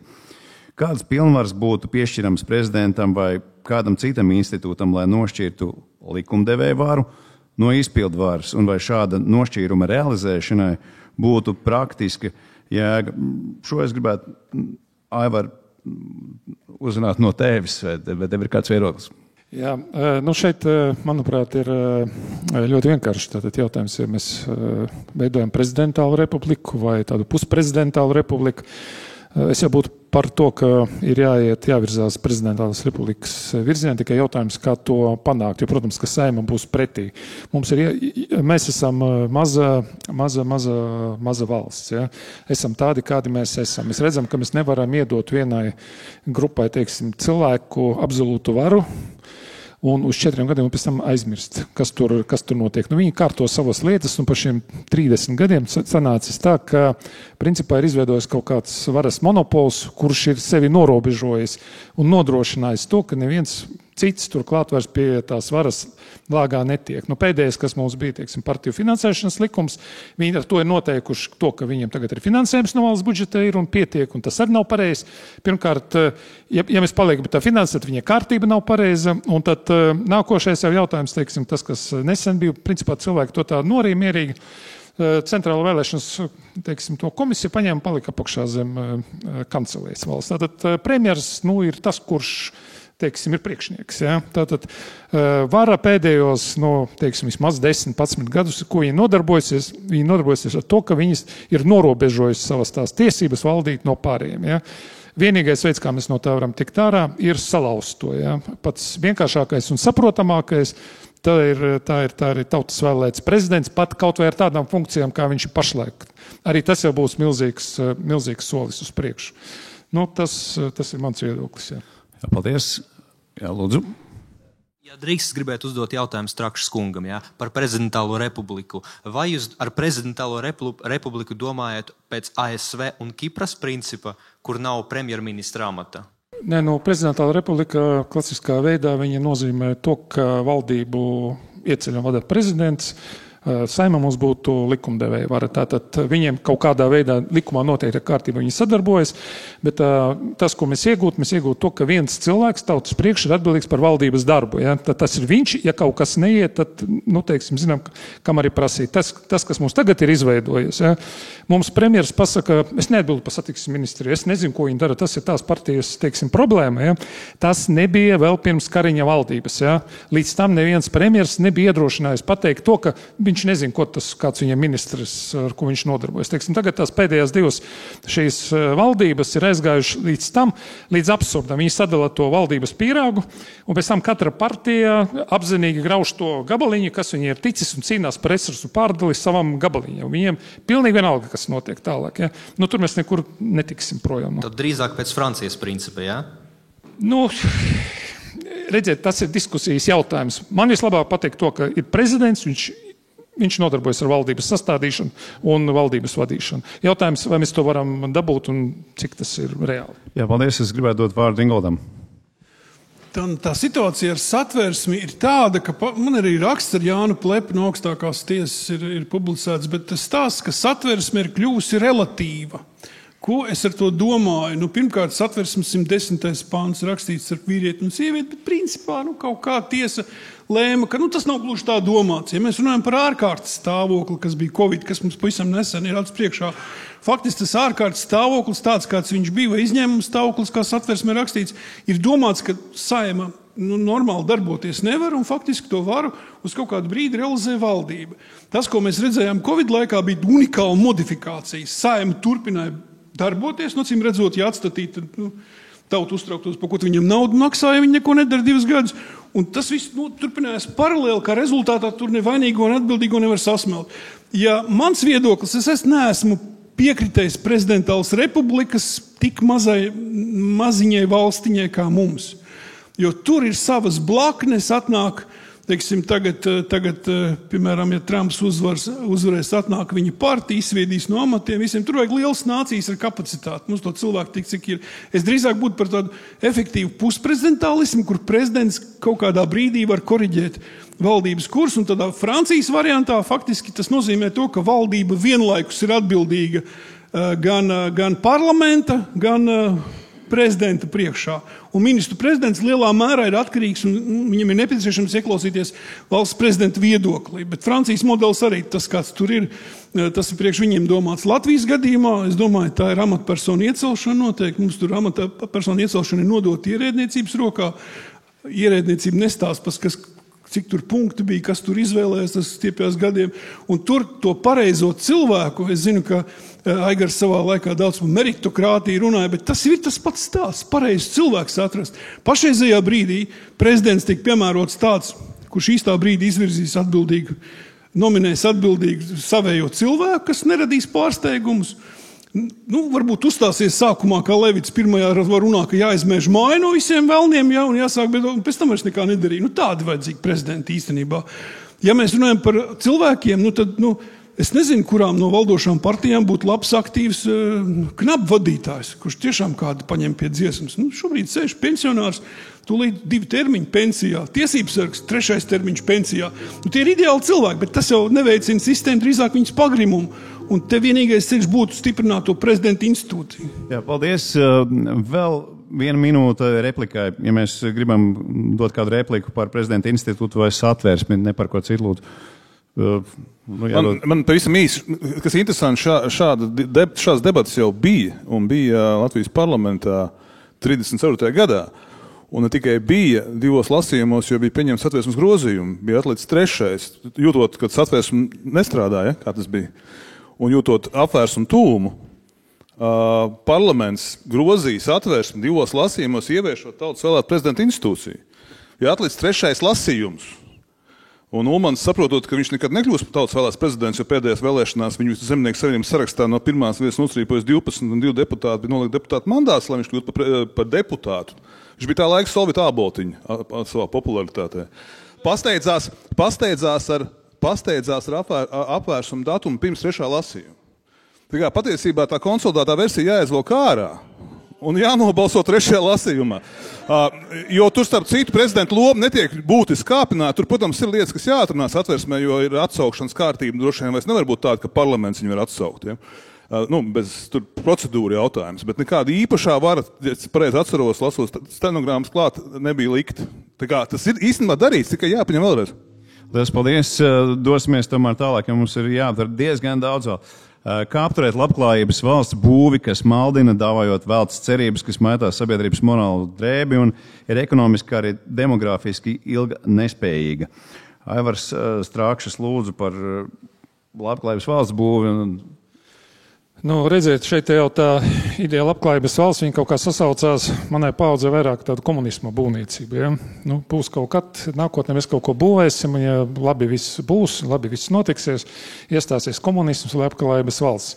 Kādas pilnvaras būtu piešķirams prezidentam vai kādam citam institūtam, lai nošķirtu likumdevēju varu no izpildvaras, un vai šāda nošķīruma realizēšanai būtu praktiska jēga? Šo es gribētu, Aivar, uzrunāt no tevis, vai tev ir kāds viedoklis?
Jā, šeit, manuprāt, ir ļoti vienkārši. Tātad jautājums, ja mēs veidojam prezidentālu republiku vai tādu pusprezidentālu republiku, es jau būtu par to, ka ir jāvirzās prezidentālas republikas virzienā, tikai jautājums, kā to panākt, jo, protams, ka Saeima būs pretī. Mēs esam maza valsts, ja? Esam tādi, kādi mēs esam. Mēs redzam, ka mēs nevaram iedot vienai grupai, teiksim, cilvēku absolūtu varu, un uz 4 gadiem pēc tam aizmirst, kas tur notiek. Viņi kārto savas lietas, un par šiem 30 gadiem sanācis tā, ka principā ir izveidojis kaut kāds varas monopols, kurš ir sevi norobežojis un nodrošinājis to, ka neviens cits turklāt vairs pie tās varas lāgā netiek. Pēdējais, kas mums bija, teiksim, partiju finansēšanas likums, viņi ar to ir noteikuši to, ka viņiem tagad ir finansējums no valsts budžeta ir un pietiek, un tas arī nav pareizi. Pirmkārt, ja mēs paliekam pie tā finansēt, viņa kārtība nav pareiza, un tad nākošais jau jautājums, teiksim, tas, kas nesen bija, principā cilvēki to tā norīja mierīgi, centrāla vēlēšanas, teiksim, to komisiju paņēma, palika apakšā zem kancelēs valsts. Tātad premjers, ir tas, kurš teiksim, ir priekšnieks. Ja? Tātad vara pēdējos, teiksim, vismaz 10-11 gadus, ko viņi nodarbojasies ar to, ka viņas ir norobežojusi savas tās tiesības valdīt no pārējiem. Ja? Vienīgais veids, kā mēs no tā varam tikt ārā, ir salauzt to. Ja? Pats vienkāršākais un saprotamākais, tā ir tautas vēlēts prezidents, pat kaut vai ar tādām funkcijām, kā viņš ir pašlaik. Arī tas jau būs milzīgs solis uz priekšu. Tas ir mans viedoklis. Ja.
Jā, paldies. Jā, lūdzu.
Ja drīkst, gribētu uzdot jautājumu Strakšas kungam, par prezidentālo republiku. Vai jūs ar prezidentālo republiku domājat pēc ASV un Kipras principa, kur nav premjerministra amata?
Nē, prezidentāla republika klasiskā veidā viņa nozīmē to, ka valdību ieceļ un vada prezidents. Saima mums būtu likumdevēja vara. Tātad viņiem kaut kādā veidā likumā noteikti kārtībā viņi sadarbojas, bet tas, ko mēs iegūtu to, ka viens cilvēks tautas priekš ir atbildīgs par valdības darbu. Ja? Tad tas ir viņš, ja kaut kas neiet, tad, zinām, kam arī prasīt. Tas, kas mums tagad ir izveidojies, ja? Mums premjeras pasaka, es neatbildu par satiksmes ministriju, es nezinu, ko viņi dara, tas ir tās partijas, problēma. Ja? Tas nebija vēl pirms Kariņa valdības. Ja? Līdz tam neviens premjers nebija iedrošinājis pateikt to, ka viņš nezina, kāds viņam ministrs, ar ko viņš nodarbojas. Tagad tās pēdējās divas šīs valdības ir aizgājušas līdz absurdam. Viņi sadala to valdības pīrāgu, un pēc tam katra partija apzinīgi grauž to gabaliņu, kas viņi ir ticis un cīnās par resursu pārdali savam gabaliņam. Viņiem pilnīgi vienalga, kas notiek tālāk. Ja? Tur mēs nekur netiksim projām.
Tad drīzāk pēc Francijas principa, jā?
Redziet, tas ir diskusijas jautājums. Man vislabāk pateikt to, ka ir prezidents, viņš nodarbojas ar valdības sastādīšanu un valdības vadīšanu. Jautājums, vai mēs to varam dabūt un cik tas ir reāli.
Jā, paldies. Es gribētu dot vārdu Ingoldam.
Tā situācija ar satversmi ir tāda, ka man arī raksts ar Jānu Plepu no augstākās tiesas ir publicēts, bet tas stāsts, ka satversme ir kļūsi relatīva. Ko es ar to domāju? Pirmkārt, satversmes 110. pāns rakstīts ar vīrieti un sievieti, bet principā kaut kā tiesa lēma, ka tas nav gluži tā domāts. Ja mēs runājam par ārkārtas stāvokli, kas bija Covid, kas mums pavisam nesen ir acis priekšā, faktiski tas ārkārtas stāvoklis, tāds kāds viņš bija, vai izņēmums stāvoklis, kā satversmē rakstīts, ir domāts, ka Saeima normāli darboties nevar, un faktiski to varu uz kaut kādu brīdi realizē valdība. Tas, ko mēs redzējām Covid laikā, bija unikāla modifikācija. Saeima turpināja darboties, cīm redzot, ja atstatīt tautu uztrauktos, par ko viņam naudu maksāja, viņi neko nedara 2 gadus. Un tas viss turpinājās paralēli, kā rezultātā tur nevainīgo un atbildīgo nevar sasmelt. Ja mans viedoklis, es neesmu piekritējis prezidentālas republikas tik maziņai valstiņai kā mums. Jo tur ir savas blaknes, atnāk, tagad, piemēram, ja Trumps uzvarēs, atnāk viņa partija, izsviedīs no amatiem, visiem. Tur vajag lielas nācijas ar kapacitāti. Mums to cilvēku tik, cik ir. Es drīzāk būtu par tādu efektīvu pusprezidentālismu, kur prezidents kaut kādā brīdī var koriģēt valdības kursu, un tādā Francijas variantā faktiski tas nozīmē to, ka valdība vienlaikus ir atbildīga gan parlamenta, gan prezidenta priekšā. Un ministru prezidents lielā mērā ir atkarīgs, un viņam ir nepieciešams ieklausīties valsts prezidenta viedoklī. Bet Francijas modelis arī, tas kāds tur ir, tas ir priekš viņiem domāts. Latvijas gadījumā, es domāju, tā ir amatpersonu iecelšana noteikti. Mums tur amatpersonu iecelšana ir nodota ierēdniecības rokā. Ierēdniecība nestāsta, cik tur punkti bija, kas tur izvēlējās, tas stiepjās gadiem. Un tur to pareizo cilvēku, es zinu, ka Aigars savā laikā daudz par meritokratīju runāja, bet tas ir tas pats stāsts, pareizs cilvēks atrast. Pašreizējā brīdī prezidents tiek piemērots tāds, kurš īstā brīdī izvirzīs atbildīgu, nominēs atbildīgu savējo cilvēku, kas neradīs pārsteigumus. Varbūt uzstāsies sākumā, kā Levits pirmajā var runāt, ka jāizmēž māju no visiem vēlniem, un jāsāk, bet pēc tam vairs nekā nedarīja. Tādi vajadzīgi prezidenti īstenībā. Ja mēs runājam par cilvēkiem, tad, es nezinu, kurām no valdošām partijām būtu labs, aktīvs knapu vadītājs, kurš tiešām kādu paņem pie dziesmas. Šobrīd sēž pensionārs, tūlīt 2 termiņi pensijā, tiesības sargs, 3. termiņš pensijā. Tie ir ideāli cilvēki, bet tas jau neveicina sistēmu, drīzāk viņas pagrimumu. Un te vienīgais ceļš būtu stiprināt to prezidenta institūciju.
Jā, paldies. Vēl 1 minūte replikai. Ja mēs gribam dot kādu repliku par prezidenta institūtu vai satversmi, ne par ko citu lūdzu.
Man pavisam īsi, kas ir interesanti, šādas debatas jau bija, un bija Latvijas parlamentā 34. gadā. Un ne tikai bija 2 lasījumos, jo bija pieņemts satversmes grozījumi, bija atlicis 3. Jūtot, ka satversme nestrādāja, kā tas bija. Un jūtot apvērsumu tūmu, parlaments grozīs atvērsmi 2 lasījumos, ieviešot tautas vēlēt prezidenta institūciju. Ja atlicis 3. lasījums, un Ulmans saprotot, ka viņš nekad nekļūs par tautas vēlēts prezidents, jo pēdējās vēlēšanās viņu Zemnieku savienības sarakstā no 1. vietas nostrīpojas 12 un 2 deputāti, bija nolikt deputātu mandāts, lai viņš kļūtu par deputātu. Viņš bija tā laika Solvita āboltiņa savā popularitātē. Pasteidzās ar apvērsumu datumu pirms 3. lasījuma. Tā kā patiesībā tā konsolidētā versija jāaizvelk ārā un jānobalso 3. lasījumā. Jo tur starp citu prezidenta loma netiek būtiski kāpināta. Tur, protams, ir lietas, kas jāatrunās atversmē, jo ir atsaukšanas kārtība. Droši vien vairs nevar būt tāda, ka parlaments viņu var atsaukt. Ja? Bez tur procedūra jautājums. Bet nekāda īpašā vara, ja pareizi atceros, lasot stenogrammas klāt, nebija likta. Tā kā tas ir īstenībā darīts, tikai jāpaņem vēlreiz.
Lielas paldies. Dosimies tomēr tālāk, jo mums ir jāaptver diezgan daudz vēl. Kā apturēt labklājības valsts būvi, kas maldina, dāvājot veltas cerības, kas mētā sabiedrības morālu drēbi un ir ekonomiski, kā arī demografiski ilga nespējīga. Aivars Strākšas lūdzu par labklājības valsts būvi.
Redziet, šeit jau tā ideja labklājības valsts, viņa kaut kā sasaucās manai paudzē vairāk tādu komunisma būvniecību. Ja? Būs kaut kad, nākotnē mēs kaut ko būvēsim, ja labi viss būs, labi viss notiksies, iestāsies komunisms un labklājības valsts.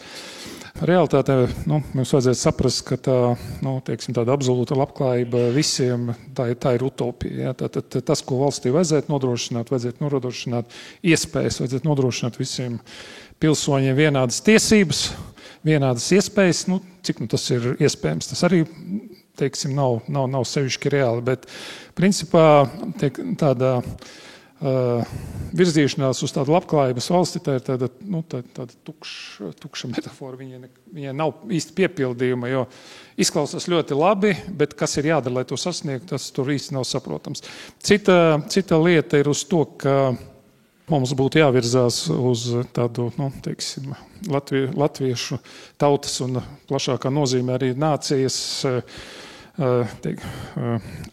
Realitātē mums vajadzētu saprast, ka tāda absolūta labklājība visiem, tā ir utopija. Ja? Tas, ko valstī vajadzētu nodrošināt iespējas, vajadzētu nodrošināt visiem pilsoņiem vienādas tiesības, vienādas iespējas, cik tas ir iespējams. Tas arī, nav sevišķi reāli, bet principā tāda virzīšanās uz tādu labklājības valsti, tā ir tāda tukša metafora, viņa nav īsti piepildījuma, jo izklausās ļoti labi, bet kas ir jādara, lai to sasniegtu, tas tur īsti nav saprotams. Cita lieta ir uz to, ka mums būtu jāvirzās uz tādu, latviešu tautas un plašākā nozīmē arī nācijas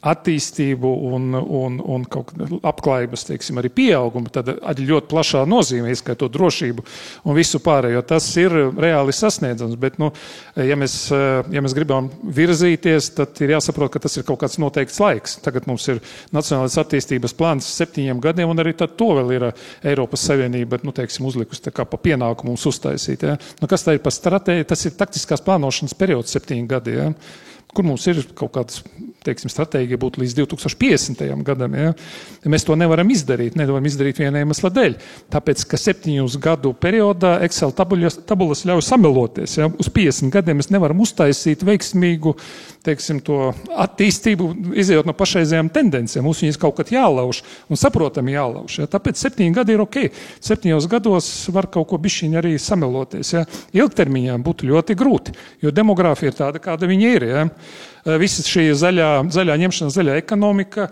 attīstību un kaut labklājības, arī pieaugumu, tad arī ļoti plašā nozīmē, ieskaitot drošību un visu pārējo. Tas ir reāli sasniedzams, bet, ja mēs gribam virzīties, tad ir jāsaprot, ka tas ir kaut kāds noteikts laiks. Tagad mums ir nacionālais attīstības plāns 7 gadiem, un arī tad to vēl ir Eiropas Savienība, uzlikusi tā kā pa pienākumu mums uztaisīt. Ja? Kas tā ir pa stratēģiju? Tas ir taktiskās plānošanas periods 7 gadi. Ja? Kur mums ir kaut kāda stratēģija būt līdz 2050. Gadam. Ja? Mēs to nevaram izdarīt viena iemesla dēļ. Tāpēc, ka 7 gadu periodā Excel tabulas ļauj sameloties. Ja? Uz 50 gadiem mēs nevaram uztaisīt veiksmīgu to attīstību, izejot no pašreizējām tendencēm. Mums viņas kaut kad jālauž un saprotami jālauž. Ja? Tāpēc 7 gadi ir ok. 7 gados var kaut ko bišķiņ arī sameloties. Ja? Ilgtermiņā būtu ļoti grūti, jo demogrāfija ir tāda, kāda viņa ir. Ja? Visa šī zaļā ņemšana, zaļā ekonomika,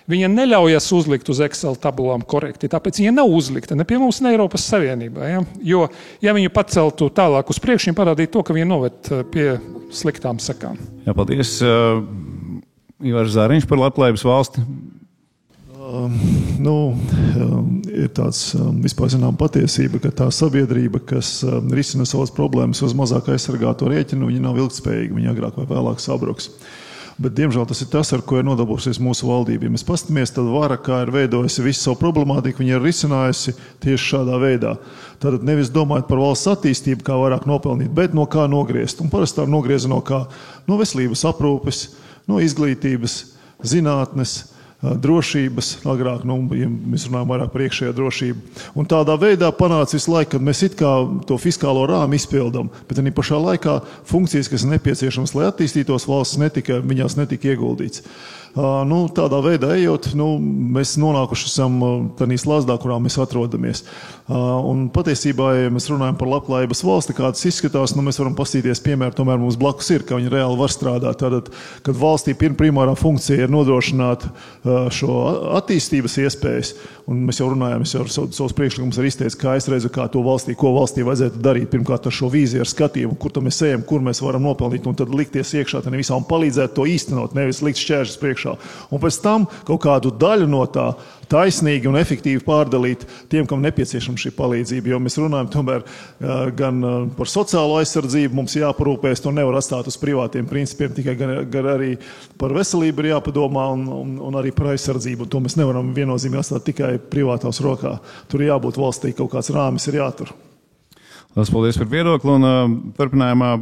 viņa neļaujas uzlikt uz Excel tabulām korekti. Tāpēc viņa nav uzlikta ne pie mums, ne Eiropas Savienībā. Ja? Jo, ja viņu paceltu tālāk uz priekšu, viņa parādītu to, ka viņa noved pie sliktām sakām.
Jā, paldies. Ivars Zāriņš par labklājības valsti.
Ir tāds vispār zinām patiesība, ka tā sabiedrība, kas risina savas problēmas uz mazāk aizsargāto rēķinu, viņa nav ilgtspējīga, viņa agrāk vai vēlāk sabruks. Bet, diemžēl, tas ir tas, ar ko ir nodarbojusies mūsu valdība. Ja mēs pastamies, tad vara, kā ir veidojusi visu savu problemātiku, viņa ir risinājusi tieši šādā veidā. Tātad nevis domājot par valsts attīstību, kā vairāk nopelnīt, bet no kā nogriezt. Un parasti tā nogrieza no kā? No veselības aprūpes, no izglītības, zinātnes, drošības, agrāk, ja mēs runājam vairāk par iekšējo drošību. Un tādā veidā panāca visu laiku, kad mēs it kā to fiskālo rāmu izpildam, bet arī pašā laikā funkcijas, kas ir nepieciešamas, lai attīstītos valsts, viņās netika ieguldīts. Tādā veidā ejot, mēs nonākuši esam tādā slazdā, kurā mēs atrodamies. Un patiesībā, ja mēs runājam par labklājības valsti, kā tas izskatās, mēs varam pastīties, piemēram, tomēr mums blakus ir, ka viņi reāli var strādāt. Tātad, kad valstī primārā funkcija ir nodrošināt šo attīstības iespējas, un mēs jau runājam, savus priekšlikumus arī izteicu, kā es redzu, ko valstī vajadzētu darīt, pirmkārt ar šo vīziju, ar skatījumu, kur mēs ejam, kur mēs varam nopelnīt, un tad likties iekšā, tad visām palīdzēt to īstenot, nevis likt šķēršus priekšā. Un pēc tam kaut kādu daļu no tā taisnīgi un efektīvi pārdalīt tiem, kam nepieciešama šī palīdzība. Jo mēs runājam tomēr gan par sociālo aizsardzību, mums jāparūpēs, to nevar atstāt uz privātiem principiem, tikai gan arī par veselību ir jāpadomā un arī par aizsardzību. Un to mēs nevaram viennozīmīgi atstāt tikai privātās rokā. Tur jābūt valstī, kaut kāds rāmis ir jātur.
Lielas paldies par viedokli un turpinājumā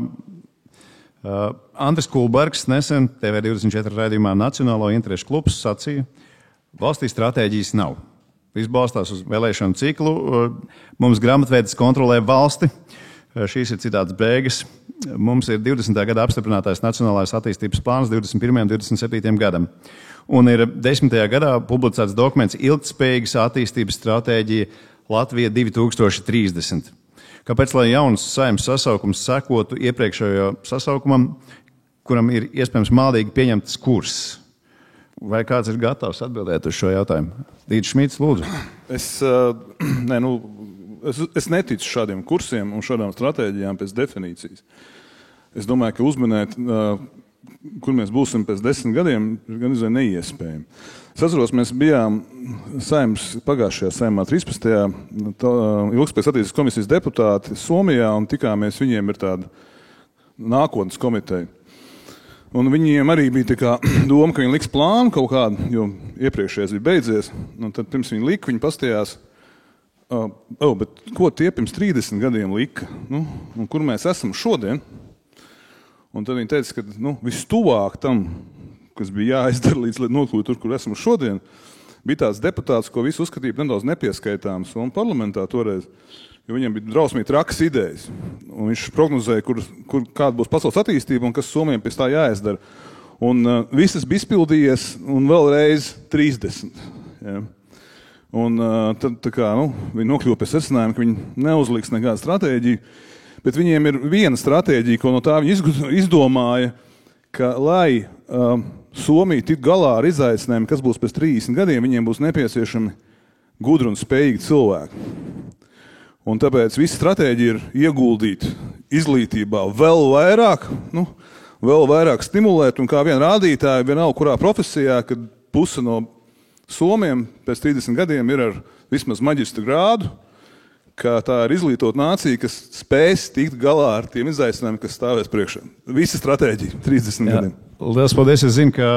Andris Kulbergs nesen TV24 raidījumā Nacionālo interešu klubs sacīja, valstī stratēģijas nav. Viss balstās uz vēlēšanu ciklu. Mums grāmatvedis kontrolē valsti. Šīs ir citādas beigas. Mums ir 20. gada apstiprinātais Nacionālais attīstības plāns 21. un 27. gadam. Un ir 10. gadā publicēts dokuments Ilgtspējīgas attīstības stratēģija Latvija 2030. Kāpēc, lai jauns Saeimas sasaukums sekotu iepriekšējo sasaukumam, kuram ir iespējams maldīgi pieņemts kurs? Vai kāds ir gatavs atbildēt uz šo jautājumu? Dīts Šmits, lūdzu.
Es neticu šādiem kursiem un šādām stratēģijām pēc definīcijas. Es domāju, ka uzminēt, kur mēs būsim pēc 10 gadiem, ir gan izvēl neiespējami. Es atceros, mēs bijām pagājušajā Saeimā 13. Ilgtspējas attīstības komisijas deputāti Somijā un tikāmies, viņiem ir tāda nākotnes komiteja. Un viņiem arī bija tā kā doma, ka viņi liks plānu kaut kādu, jo iepriekšējais bija beidzies. Un tad pirms viņi lika, viņi pastījās, bet ko tie pirms 30 gadiem lika? Un kur mēs esam šodien? Un tad viņi teica, ka vistuvāk tam, kas bija jāizdara līdz nokļūt tur, kur esam šodien, bija tāds deputāts, ko visi uzskatīja nedaudz nepieskaitāms un parlamentā toreiz. Jo viņiem bija drausmīgi trakas idejas. Un viņš prognozēja, kāda būs pasaules attīstība un kas Somijam pēc tā jāizdara. Un viss bija izpildījies un vēlreiz 30. Ja. Un tad viņi nokļuva pie secinājuma, ka viņi neuzliks nekādu stratēģiju, bet viņiem ir viena stratēģija, ko no tā viņi izdomāja, ka lai Somija tik galā ar izaicinājumu, kas būs pēc 30 gadiem, viņiem būs nepieciešami gudri un spējīgi cilvēki. Un tāpēc visa stratēģija ir ieguldīt izglītībā vēl vairāk stimulēt, un kā vien rādītāji, vienalga kurā profesijā, kad puse no Somiem pēc 30 gadiem ir ar vismaz maģistra grādu, ka tā ir izglītota nācija, kas spēs tikt galā ar tiem izaicinājumiem, kas stāvēs priekšā. Visa stratēģija 30 gadiem.
Lielas paldies, es zinu, ka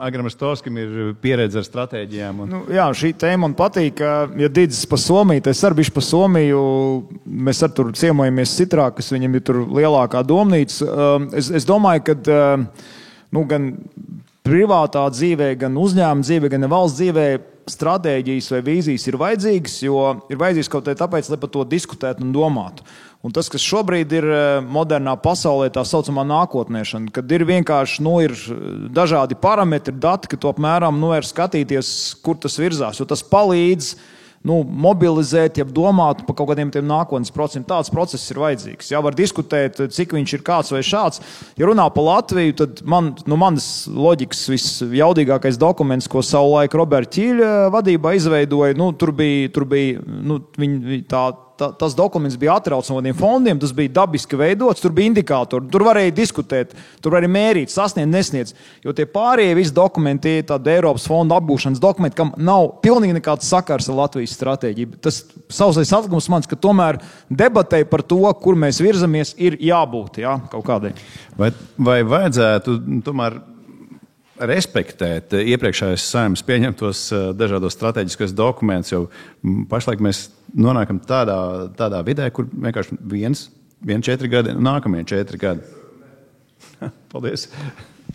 Agram Stovskim ir pieredze ar stratēģijām.
Šī tēma man patīk, ja Dīdzis pa Somiju, tad es arī bišķi pa Somiju, mēs ar tur ciemojamies Citrā, kas viņam ir tur lielākā domnīca. Es domāju, ka gan privātā dzīvē, gan uzņēmuma dzīvē, gan valsts dzīvē stratēģijas vai vīzijas ir vajadzīgas, jo ir vajadzīgas kaut tāpēc, lai par to diskutētu un domātu. Un tas, kas šobrīd ir modernā pasaulē, tā saucamā nākotnēšana, kad ir vienkārši ir dažādi parametri, dati, ka to apmēram var skatīties, kur tas virzās, jo tas palīdz mobilizēt, ja domāt par kaut kādiem tiem nākotnes procesiem. Tāds process ir vajadzīgs. Jā, var diskutēt, cik viņš ir kāds vai šāds. Ja runā par Latviju, tad manas loģikas visjaudīgākais dokuments, ko savulaik Roberta Ķīļa vadībā izveidoja, tur bija tas dokuments bija atrauts no tiem fondiem, tas bija dabiski veidots, tur bija indikātori, tur varēja diskutēt, tur varēja mērīt, sasniegt, nesniedz. Jo tie pārējie visi dokumenti, tādi Eiropas fonda apgūšanas dokumenti, kam nav pilnīgi nekāds sakars ar Latvijas stratēģiju. Tas sausais atgums mans, ka tomēr debatei par to, kur mēs virzamies, ir jābūt, kaut kādai.
Vai vajadzētu tomēr respektēt iepriekšējās Saeimas pieņemtos dažādos strateģiskos dokumentus, jo pašlaik mēs nonākam tādā vidē, kur vienkārši viens 4 gadi, nākamie 4 gadi. Paldies!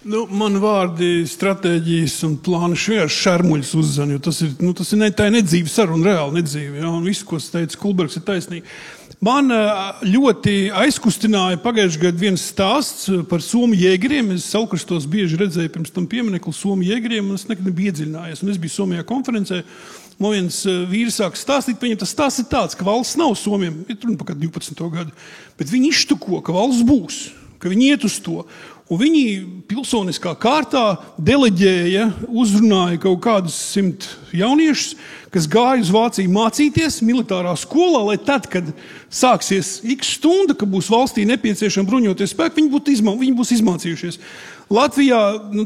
Man vārdi stratēģijas un plāni šermuļus uzzana, jo tas ir tā nedzīva saruna, reāli nedzīva. Ja? Un viss, ko teica Kulbergs, ir taisnīgi. Man ļoti aizkustināja pagājušajā gadā viens stāsts par somu jēgeriem. Es Saukrastos bieži redzēju pirms tam pieminekli somu jēgeriem, un es nekad nebiju iedziļinājies. Un es biju Somijā konferencē, man viens vīrs sāk stāstīt, viņam tas stāsts ir tāds, ka valsts nav Somiem, ir runa par 12. gadu, bet viņi iztuko, ka valsts būs, ka viņi iet uz to. Un viņi pilsoniskā kārtā deleģēja, uzrunāja kaut kādus 100 jauniešus, kas gāja uz Vāciju mācīties militārā skolā, lai tad, kad sāksies x stunda, ka būs valstī nepieciešama bruņoties spēki, viņi būs izmācījušies. Latvijā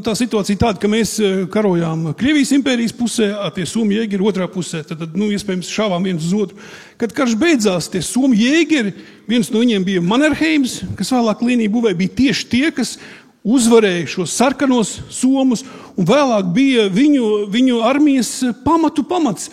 tā situācija tāda, ka mēs karojām Krievijas impērijas pusē, tie somu jēgeri otrā pusē, tad iespējams šāvām viens uz otru. Kad karš beidzās, tie somu jēgeri, viens no viņiem bija Mannerheims, kas vēlāk līniju būvē, bija tieši tie, kas uzvarēja šos sarkanos somus, un vēlāk bija viņu armijas pamats.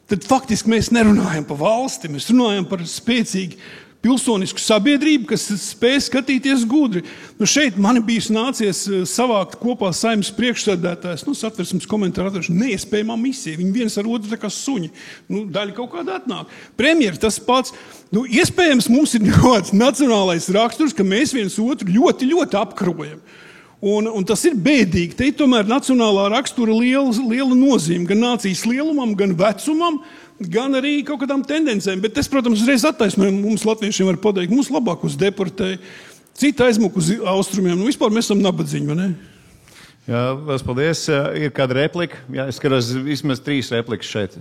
Tad faktiski mēs nerunājam par valsti, mēs runājam par spēcīgi pilsonisku sabiedrību, kas spēj skatīties gudri. Šeit man bija nācies savākt kopā Saeimas priekšsēdētājs, Satversmes komentāru atrašu, neiespējamā misija. Viņi viens ar otru tā kā suņi. Daļa kaut kāda atnāk. Premjeri tas pats. Iespējams, mums ir ļoti nacionālais raksturs, ka mēs viens otru ļoti, ļoti apkarojam. Un tas ir bēdīgi. Te ir tomēr nacionālā rakstura liela nozīme gan nācijas lielumam, gan vecumam, gan arī kaut kādām tendencēm. Bet es, protams, uzreiz attaisnoju, mums latviešiem var pateikt, mums labāk uz deportēja, cita aizmuk uz austrumiem. Vispār mēs esam nabadzīgi, vai ne?
Jā, vēl paldies. Ir kāda replika? Jā, es skatos vismaz 3 replikas šeit.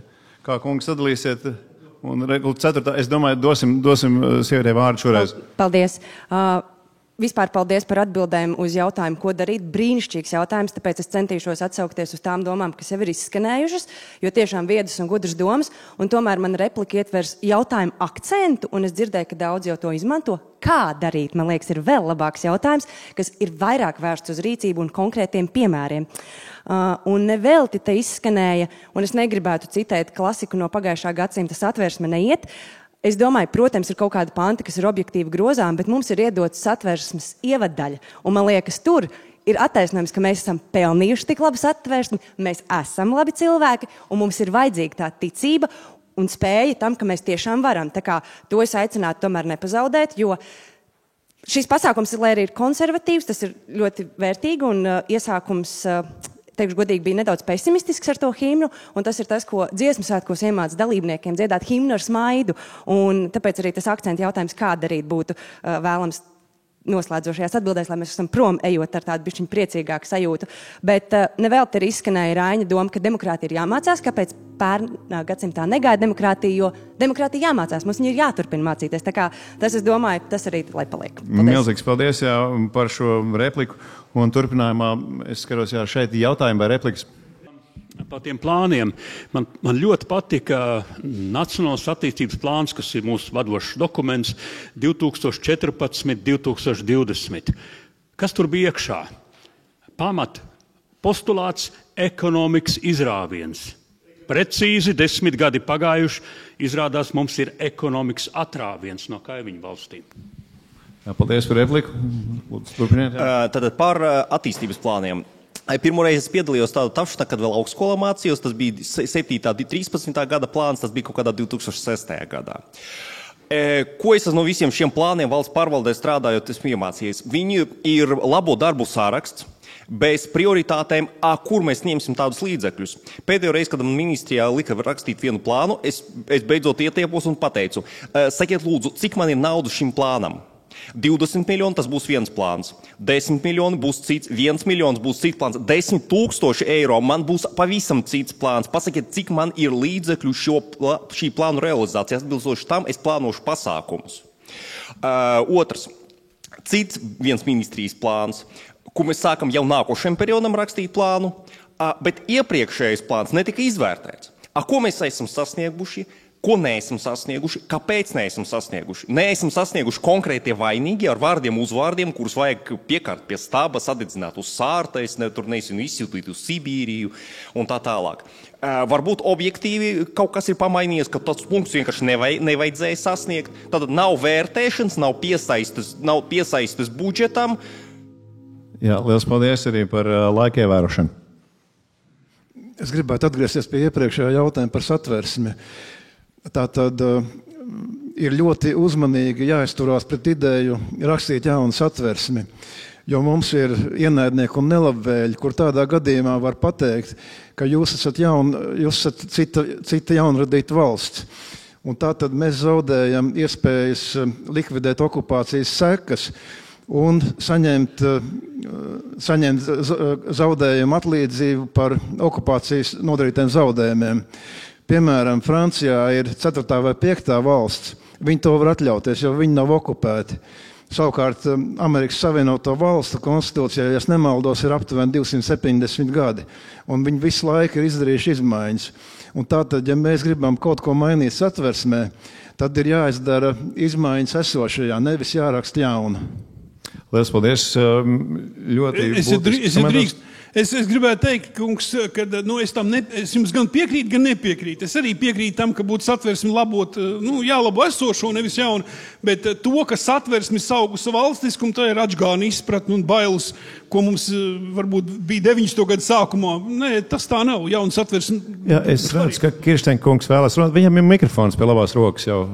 Kā kungs sadalīsiet? Un 4. es domāju, dosim sievietei vārdu šoreiz.
Paldies. Vispār paldies par atbildēm uz jautājumu, ko darīt. Brīnišķīgs jautājums, tāpēc es centīšos atsaukties uz tām domām, kas jau ir izskanējušas, jo tiešām viedas un gudras domas, un tomēr man replika ietvers jautājumu akcentu, un es dzirdēju, ka daudz jau to izmanto. Kā darīt, man liekas, ir vēl labāks jautājums, kas ir vairāk vērsts uz rīcību un konkrētiem piemēriem. Un nevelti te izskanēja, un es negribētu citēt klasiku no pagājušā gadsimta Satversme neiet. Es domāju, protams, ir kaut kāda panti, kas ir objektīvi grozām, bet mums ir iedots Satversmes ievaddaļa. Un man liekas, tur ir attaisnojums, ka mēs esam pelnījuši tik labu Satversmi, mēs esam labi cilvēki, un mums ir vajadzīga tā ticība un spēja tam, ka mēs tiešām varam. Tā kā to es aicinātu tomēr nepazaudēt, jo šis pasākums, lai arī ir konservatīvs, tas ir ļoti vērtīgi un iesākums... Teikšu godīgi, bija nedaudz pesimistisks ar to himnu, un tas ir tas, ko dziesmu svētkos iemāca dalībniekiem dziedāt himnu ar smaidu, un tāpēc arī tas akcenta jautājums, kā darīt, būtu vēlams noslēdzošajās atbildēs, lai mēs esam prom ejot ar tādu bišķiņu priecīgāku sajūtu. Bet nevēl te ir izskanēja Raiņa doma, ka demokrātija ir jāmācās, kāpēc pērnā gadsimtā negaida demokrātiju, jo demokrātija jāmācās, mums viņi ir jāturpina mācīties. Tā kā tas, es domāju, tas arī lai paliek. Paldies.
Milzīgs paldies par šo repliku, un turpinājumā es skatos, šeit jautājumi vai replikas.
Par tiem plāniem. Man ļoti patika Nacionālās attīstības plāns, kas ir mūsu vadošs dokuments 2014–2020. Kas tur bija iekšā? Pamat postulāts ekonomikas izrāviens. Precīzi 10 gadi pagājuši, izrādās mums ir ekonomikas atrāviens no kaimiņu valstīm.
Jā, paldies par repliku. Turpiniet.
Tātad par attīstības plāniem. Pirmoreiz es piedalījos tādu tapšanā, kad vēl augstskolā mācījos, tas bija 7.13. gada plāns, tas bija kaut kādā 2006. gadā. Ko es no visiem šiem plāniem valsts pārvaldē strādājot, esmu iemācījies? Viņi ir labo darbu saraksts, bez prioritātēm, kur mēs ņemsim tādus līdzekļus. Pēdējo reizi, kad man ministrijā lika rakstīt vienu plānu, es beidzot ietiepos un pateicu, sakiet lūdzu, cik man ir naudu šim plānam? 20 miljoni, tas būs viens plāns. 10 miljoni būs cits, 1 miljons būs cits plāns. 10 000 eiro man būs pavisam cits plāns. Pasakiet, cik man ir līdzekļu šī plānu realizācija. Atbilstoši tam es plānošu pasākumus. Otrs, cits viens ministrijas plāns, kur mēs sākam jau nākošajam periodam rakstīt plānu, bet iepriekšējais plāns netika izvērtēts. Ko mēs esam sasnieguši? Ko neesam sasnieguši, kāpēc neesam sasnieguši. Neesam sasnieguši konkrētie vainīgi ar vārdiem, uzvārdiem, kurus vajag piekārt pie staba, sadedzināt uz sārtais, tur neesam izsūtīt uz Sibīriju un tā tālāk. Varbūt objektīvi kaut kas ir pamainījies, ka tas punkts vienkārši nevajadzēja sasniegt. Tad nav vērtēšanas, nav piesaistes budžetam.
Jā, liels paldies arī par laika ievērošanu.
Es gribētu atgriezties pie iepriekšējā jautājuma par Satversmi. Tātad ir ļoti uzmanīgi jāizturās pret ideju rakstīt jaunu Satversmi, jo mums ir ienaidnieki un nelabvēļi, kur tādā gadījumā var pateikt, ka jūs esat cita jaunradīta valsts. Un tātad mēs zaudējam iespējas likvidēt okupācijas sekas un saņemt zaudējumu atlīdzību par okupācijas nodarītiem zaudējumiem. Piemēram, Francijā ir 4. vai 5. valsts. Viņi to var atļauties, jo viņi nav okupēti. Savukārt Amerikas Savienoto Valstu konstitūcijā, ja nemaldos, ir aptuveni 270 gadi. Un viņi visu laiku ir izdarījuši izmaiņas. Un tātad, ja mēs gribam kaut ko mainīt Satversmē, tad ir jāizdara izmaiņas esošajā, nevis jāraksta jauna.
Lielas paldies. Ļoti
Es gribētu teikt, kungs, ka es jums gan piekrītu, gan nepiekrītu. Es arī piekrītu tam, ka būtu satversmi labot, jālabo esošo, nevis jaunu, bet to, ka satversmi saugusa valstiskumu, tā ir atžgāna izpratne un bailes, ko mums varbūt bija 90. gadu sākumā. Nē, tas tā nav. Jauna satversmi.
Jā, es redzu, ka Kirsteņa kungs vēlas runāt. Viņam ir mikrofons pie labās rokas jau.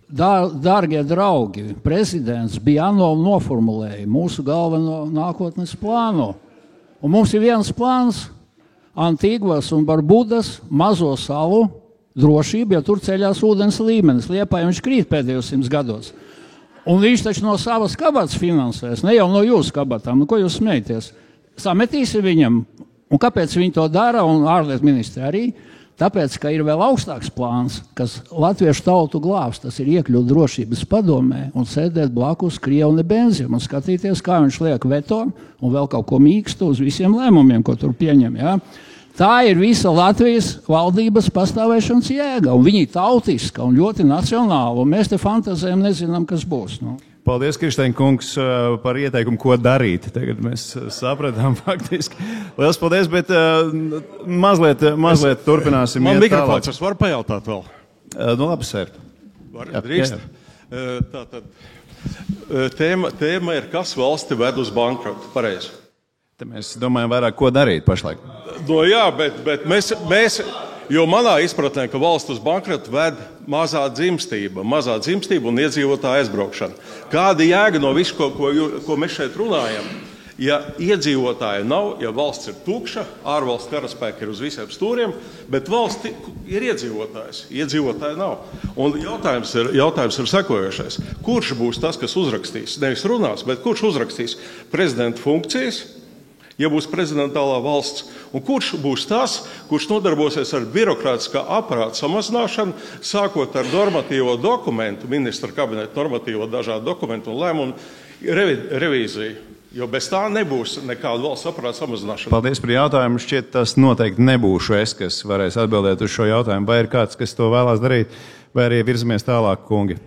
Dārgie draugi, prezidents bija noformulēja mūsu galveno nākotnes plānu. Un mums ir viens plāns – Antigvas un Barbudas mazo salu drošība, ja tur ceļās ūdens līmenis. Liepāja viņš krīt pēdējos 100 gados. Un viņš taču no savas kabatas finansēs, ne jau no jūsu kabatām. Ko jūs smējaties? Sametīsim viņam. Un kāpēc viņi to dara, un ārlietu ministri arī? Tāpēc, ka ir vēl augstāks plāns, kas latviešu tautu glābs, tas ir iekļūt drošības padomē un sēdēt blakus Krievne Benzim un skatīties, kā viņš liek veto un vēl kaut ko mīkstu uz visiem lēmumiem, ko tur pieņem. Ja? Tā ir visa Latvijas valdības pastāvēšanas jēga, un viņa ir tautiska un ļoti nacionāla, un mēs te fantazējam nezinām, kas būs.
Paldies, Kirsteņa kungs, par ieteikumu, ko darīt. Tagad mēs sapratām faktiski. Lielas paldies, bet mazliet turpināsim.
Man mikrofons, es varu pajautāt vēl?
Labi, sēr.
Drīkst. Tātad, tēma ir, kas valsti ved uz bankrotu, pareizi.
Te mēs domājam vairāk, ko darīt pašlaik.
Jā, bet mēs jo manā izpratnē, ka valsts uz bankrotu ved mazā dzimstība un iedzīvotāja aizbraukšana. Kāda jēga no visu, ko mēs šeit runājam? Ja iedzīvotāji nav, ja valsts ir tukša, ārvalsts karaspēki ir uz visiem stūriem, bet valsts ir iedzīvotāji nav. Un jautājums ir sekojošais. Kurš būs tas, kas uzrakstīs, nevis runās, bet kurš uzrakstīs prezidenta funkcijas, ja būs prezidentālā valsts, un kurš būs tas, kurš nodarbosies ar birokrātiskā aparāta samazināšanu, sākot ar normatīvo dokumentu, ministra kabineta normatīvo dažādu dokumentu un lēmumu revīziju, jo bez tā nebūs nekāda valsts aparāta samazināšana.
Paldies par jautājumu. Šķiet, tas noteikti nebūšu es, kas varēs atbildēt uz šo jautājumu. Vai ir kāds, kas to vēlās darīt, vai arī virzamies tālāk, kungi?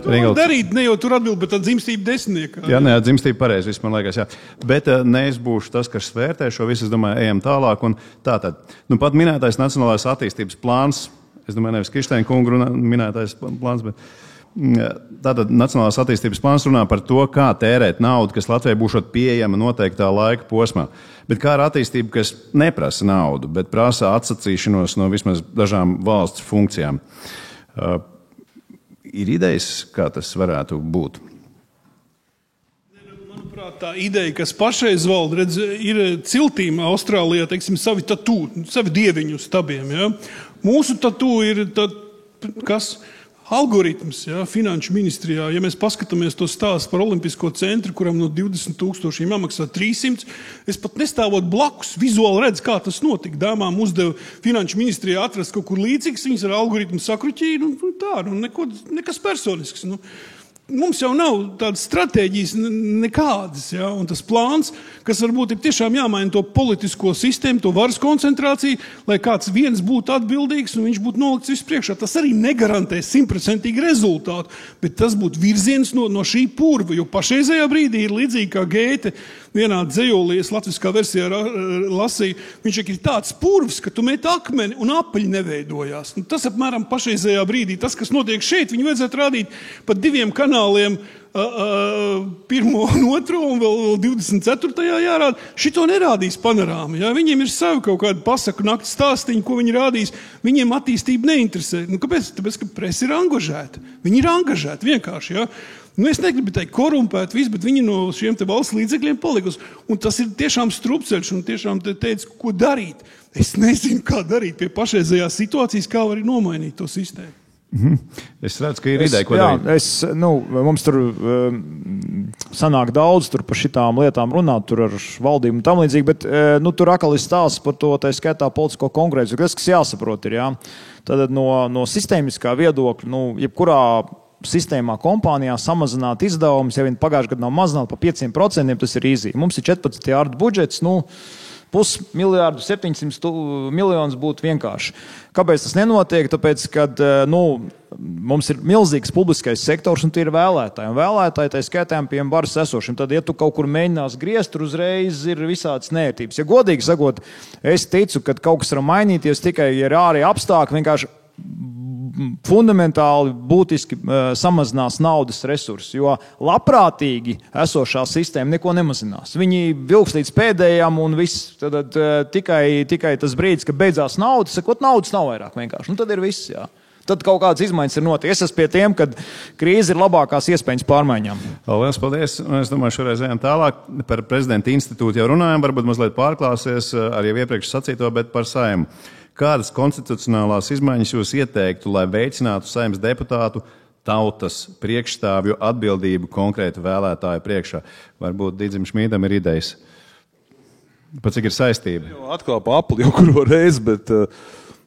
Darīt, ne jau tur atbild, bet tā dzimstība desmitniekā.
Jā, nē, dzimstība pareizi, viss man liekas, jā. Bet ne es būšu tas, kas svērtē šo visu, es domāju, ejam tālāk. Un tātad, pat minētais Nacionālais attīstības plāns, es domāju, nevis Kirsteņa kungu minētais plāns, bet tātad Nacionālās attīstības plāns runā par to, kā tērēt naudu, kas Latvijai būšot pieejama noteiktā laika posmā. Bet kā ar attīstību, kas neprasa naudu, bet prasa atsacīšanos no vismaz dažām valsts funkcijām. Ir idejas, kā tas varētu būt?
Manuprāt, tā ideja, kas pašreiz valda, redz, ir ciltīm Austrālijā, teiksim, savi tatū, savi dieviņu stabiem. Ja? Mūsu tatū ir algoritms, ja, finanšu ministrijā. Ja mēs paskatāmies to stāstu par Olimpisko centru, kuram no 20,000 jāmaksā 300, es pat nestāvot blakus, vizuāli redzu, kā tas notika. Dāmām uzdeva finanšu ministrijā atrast kaut kur līdzīgs, viņas ar algoritmu sakruķīja, nekas personisks. Mums jau nav tādas stratēģijas nekādas, ja? Un tas plāns, kas varbūt ir tiešām jāmaina to politisko sistēmu, to varas koncentrāciju, lai kāds viens būtu atbildīgs un viņš būtu nolikts vispriekšā. Tas arī negarantē 100% rezultātu, bet tas būtu virziens no šī purva, jo pašreizējā brīdī ir līdzīgi kā Gēte vienā dzejolī, es latviskā versijā lasīju, viņš ir tāds purvs, ka tu met akmeni un apaļi neveidojās. Tas apmēram pašreizējā brīdī, tas, kas notiek šeit, viņu vajadzētu rādīt pa 2 kanāliem, 1 un 2 un vēl 24. jārāda. Šito nerādīs panorāma. Ja? Viņiem ir savi kaut kādi pasaku nakts stāstiņi, ko viņi rādīs. Viņiem attīstība neinteresē. Kāpēc? Tāpēc, ka presa ir angažēta. Viņi ir angažēti vienkārši. Ja? Es negribu teikt korumpēt visu, bet viņi no šiem te valsts līdzekļiem palikus. Un tas ir tiešām strupceļš un tiešām te teica, ko darīt. Es nezinu, kā darīt pie pašreizējās situācijas, kā var nomainīt to sistēmu.
Es redzu, ka ir ideja, ko darīt.
Mums tur sanāk daudz tur par šitām lietām runāt, tur ar valdību un tam līdzīgi, bet tur atkal ir stāsts par to, tā skaitā politisko kongresu. Tas, kas jāsaprot ir, jā. Tad no sistēmiskā viedokļa, jebkurā sistēmā kompānijā samazināt izdevumus, ja viņi pagājušajā gadā nav mazināti pa 5%, tas ir easy. Mums ir 14 miljardu budžets, 500 700 miljonus būtu vienkārši. Kāpēc tas nenotiek? Tāpēc, kad mums ir milzīgs publiskais sektors un tie ir vēlētāji. Un vēlētāji tā skaitām pie varas esošiem. Tad, ja tu kaut kur mēģinās griezt, tur uzreiz ir visādas nērtības. Ja godīgi sakot, es ticu, ka kaut kas var mainīties tikai, ja ir ārēji apstākļi, vienkārši fundamentāli būtiski samazinās naudas resursus, jo labprātīgi esošā sistēma neko nemazinās. Viņi vilks līdz pēdējām un viss, tad tikai tas brīdis, kad beidzās nauda, sakot, naudas nav vairāk vienkārši. Nu, tad ir viss, jā. Tad kaut kādas izmaiņas ir notiek. Es esmu pie tiem, kad krīze ir labākās iespējas pārmaiņām.
Lielas paldies. Es domāju, šoreiz ejam tālāk. Par prezidenta institūtu jau runājam, varbūt mazliet pārklāsies ar jau iepriekš sacīto, bet par Saeimu. Kādas konstitucionālās izmaiņas jūs ieteiktu, lai veicinātu Saeimas deputātu tautas priekšstāvju atbildību konkrētu vēlētāju priekšā? Varbūt Didzim Šmīdam ir idejas. Pat cik ir saistība?
Atkal pa apli jau kuro reizi, bet,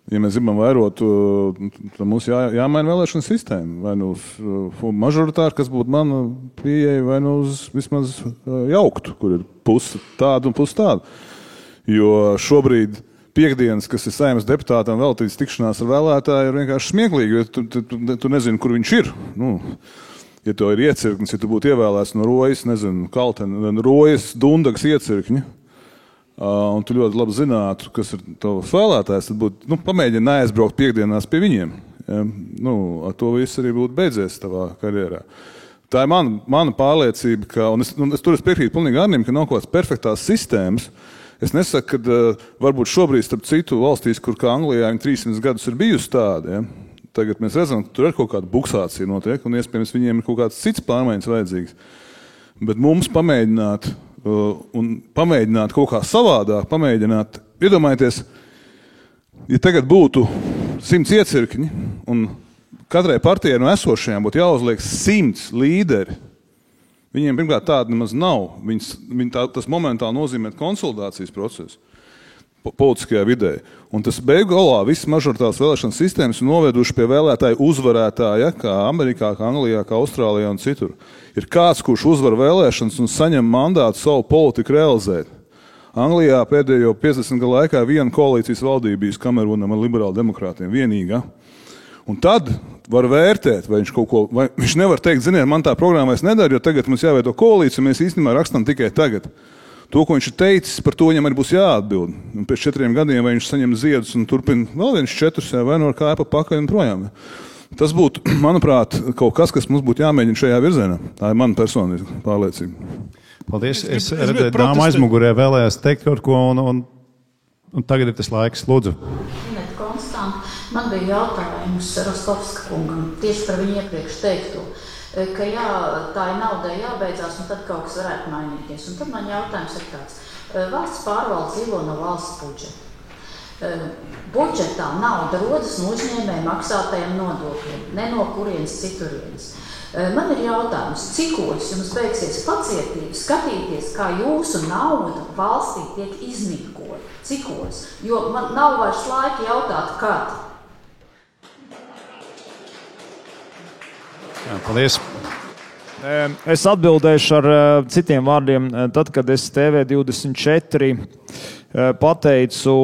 ja mēs gribam vairot, tad mums jāmaina vēlēšana sistēma. Vai nu uz mažoritāru, kas būtu mana pieeja, vai nu uz vismaz jauktu, kur ir pusi tāda un pusi tāda. Jo šobrīd piekdienas, kas ir Saeimas deputātam veltīts tikšanās ar vēlētāju, ir vienkārši smieklīgi, jo tu nezini, kur viņš ir. Ja tu ir iecirknis, ja tu būtu ievēlēts no Rojas, Rojas Dundagas iecirkņa, un tu ļoti labi zinātu, kas ir tavs vēlētājs, tad būtu, pamēģini neaizbraukt piekdienās pie viņiem. Ar to viss arī būtu beidzies tavā karjerā. Tā ir mana pārliecība, un es tur piekrītu pilnīgi Arnim, ka nav kaut kāds perfektās sistēmas. Es nesaku, ka varbūt šobrīd, starp citu valstīs, kur kā Anglijā viņi 300 gadus ir bijusi tāda, ja? Tagad mēs redzam, ka tur ir kaut kāda buksācija notiek, un iespējams viņiem ir kaut kāds cits pārmaiņas vajadzīgs. Bet mums pamēģināt kaut kā savādāk, iedomājieties, ja tagad būtu 100 iecirkņi, un katrai partijai no esošajām būtu jāuzliek 100 līderi, viņiem pirmkārt tāda nemaz nav. Tas momentāli nozīmē konsolidācijas procesu politiskajā vidē. Un tas beigu galā visas mažoritāras vēlēšanas sistēmas ir noveduši pie vēlētāju uzvarētāja, kā Amerikā, kā Anglijā, kā Austrālijā un citur. Ir kāds, kurš uzvar vēlēšanas un saņem mandātu savu politiku realizēt. Anglijā pēdējo 50 gadu laikā viena koalīcijas valdība bijusi Kamerūnam ar liberālu demokrātiem, vienīgā. Un tad var vērtēt, vai viņš nevar teikt, ziniet, man tā programma vairs nedara, jo tagad mums jāveido koalīcija, mēs īstenībā rakstam tikai tagad. To, ko viņš ir teicis, par to viņam arī būs jāatbild. Un pēc 4 gadiem, vai viņš saņem ziedus un turpina vēl viens 4, vai nu ar kāju pa pakaļ un projām. Tas būtu, manuprāt, kaut kas, kas mums būtu jāmēģina šajā virzienā. Tā ir mana personīga pārliecība.
Paldies. Es redzēju, dāma aizmugurē vēlējās teikt kaut ko, un tagad ir tas laiks. Lūdzu.
Man bija jautājums Rostovska kungam tieši par viņu iepriekš teikto, ka jā, tā ir naudai jābeidzās un tad kaut kas varētu mainīties. Un tad man jautājums ir tāds. Valsts pārvalde dzīvo no valsts budžeta. Budžetā nauda rodas no uzņēmēju maksātajiem nodokļiem, ne no kurienes citurienes. Man ir jautājums, cikos jums beigsies pacietība skatīties, kā jūsu nauda valstī tiek iznīkota? Cikos? Jo man nav vairs laika jautāt, kad.
Jā, paldies.
Es atbildēšu ar citiem vārdiem. Tad, kad es TV24 pateicu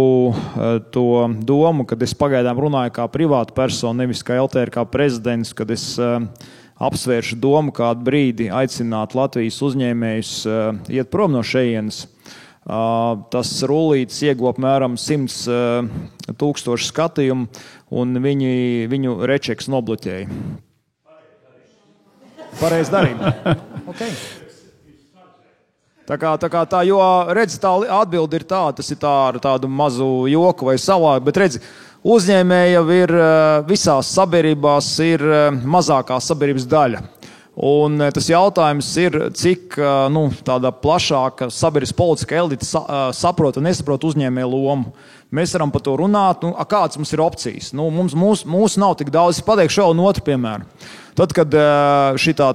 to domu, kad es pagaidām runāju kā privāta persona, nevis kā LTR, kā prezidents, kad es apsvēršu domu kādu brīdi aicināt Latvijas uzņēmējus iet prom no šejienes. Tas rullītis ieguva apmēram 100 000 skatījumu, un viņu rečeks nobloķēja. Pareizi darīt. Okay. Tā, jo redzi, tā atbilde ir tā, tas ir tā ar tādu mazu joku vai savādu, bet redzi, uzņēmēji jau ir visās sabiedrībās ir mazākā sabiedrības daļa. Un tas jautājums ir, cik tāda plašāka sabiedrības politiskā elite saprot un nesaprot uzņēmēju lomu. Mēs varam par to runāt, kādas mums ir opcijas. Mums nav tik daudz, es pateikšu vēl un otru piemēru. Tad, kad šitā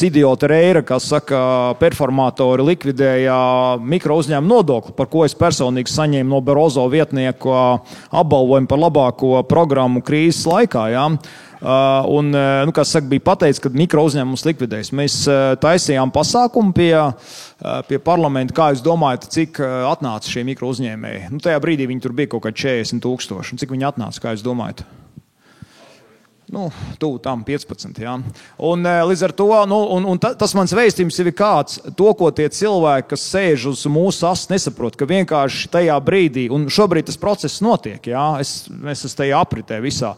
idiota Reira, kas saka, performatori likvidēja mikro uzņēmumu nodokli, par ko es personīgi saņēmu no Barozo vietnieku apbalvojumu par labāko programmu krīzes laikā, jā. Un, kā saka, bija pateicis, ka mikro uzņēmums likvidēs. Mēs taisījām pasākumu pie parlamenta. Kā jūs domājat, cik atnāca šie mikro uzņēmēji? Tajā brīdī viņi tur bija kaut kā 40,000. Cik viņi atnāca, kā jūs domājat? Tuvu tam 15. Jā. Un līdz ar to, tas mans vēstījums ir kāds, to, ko tie cilvēki, kas sēž uz mūsu asas, nesaprot, ka vienkārši tajā brīdī, un šobrīd tas process notiek, jā, es esmu tajā apritē visā.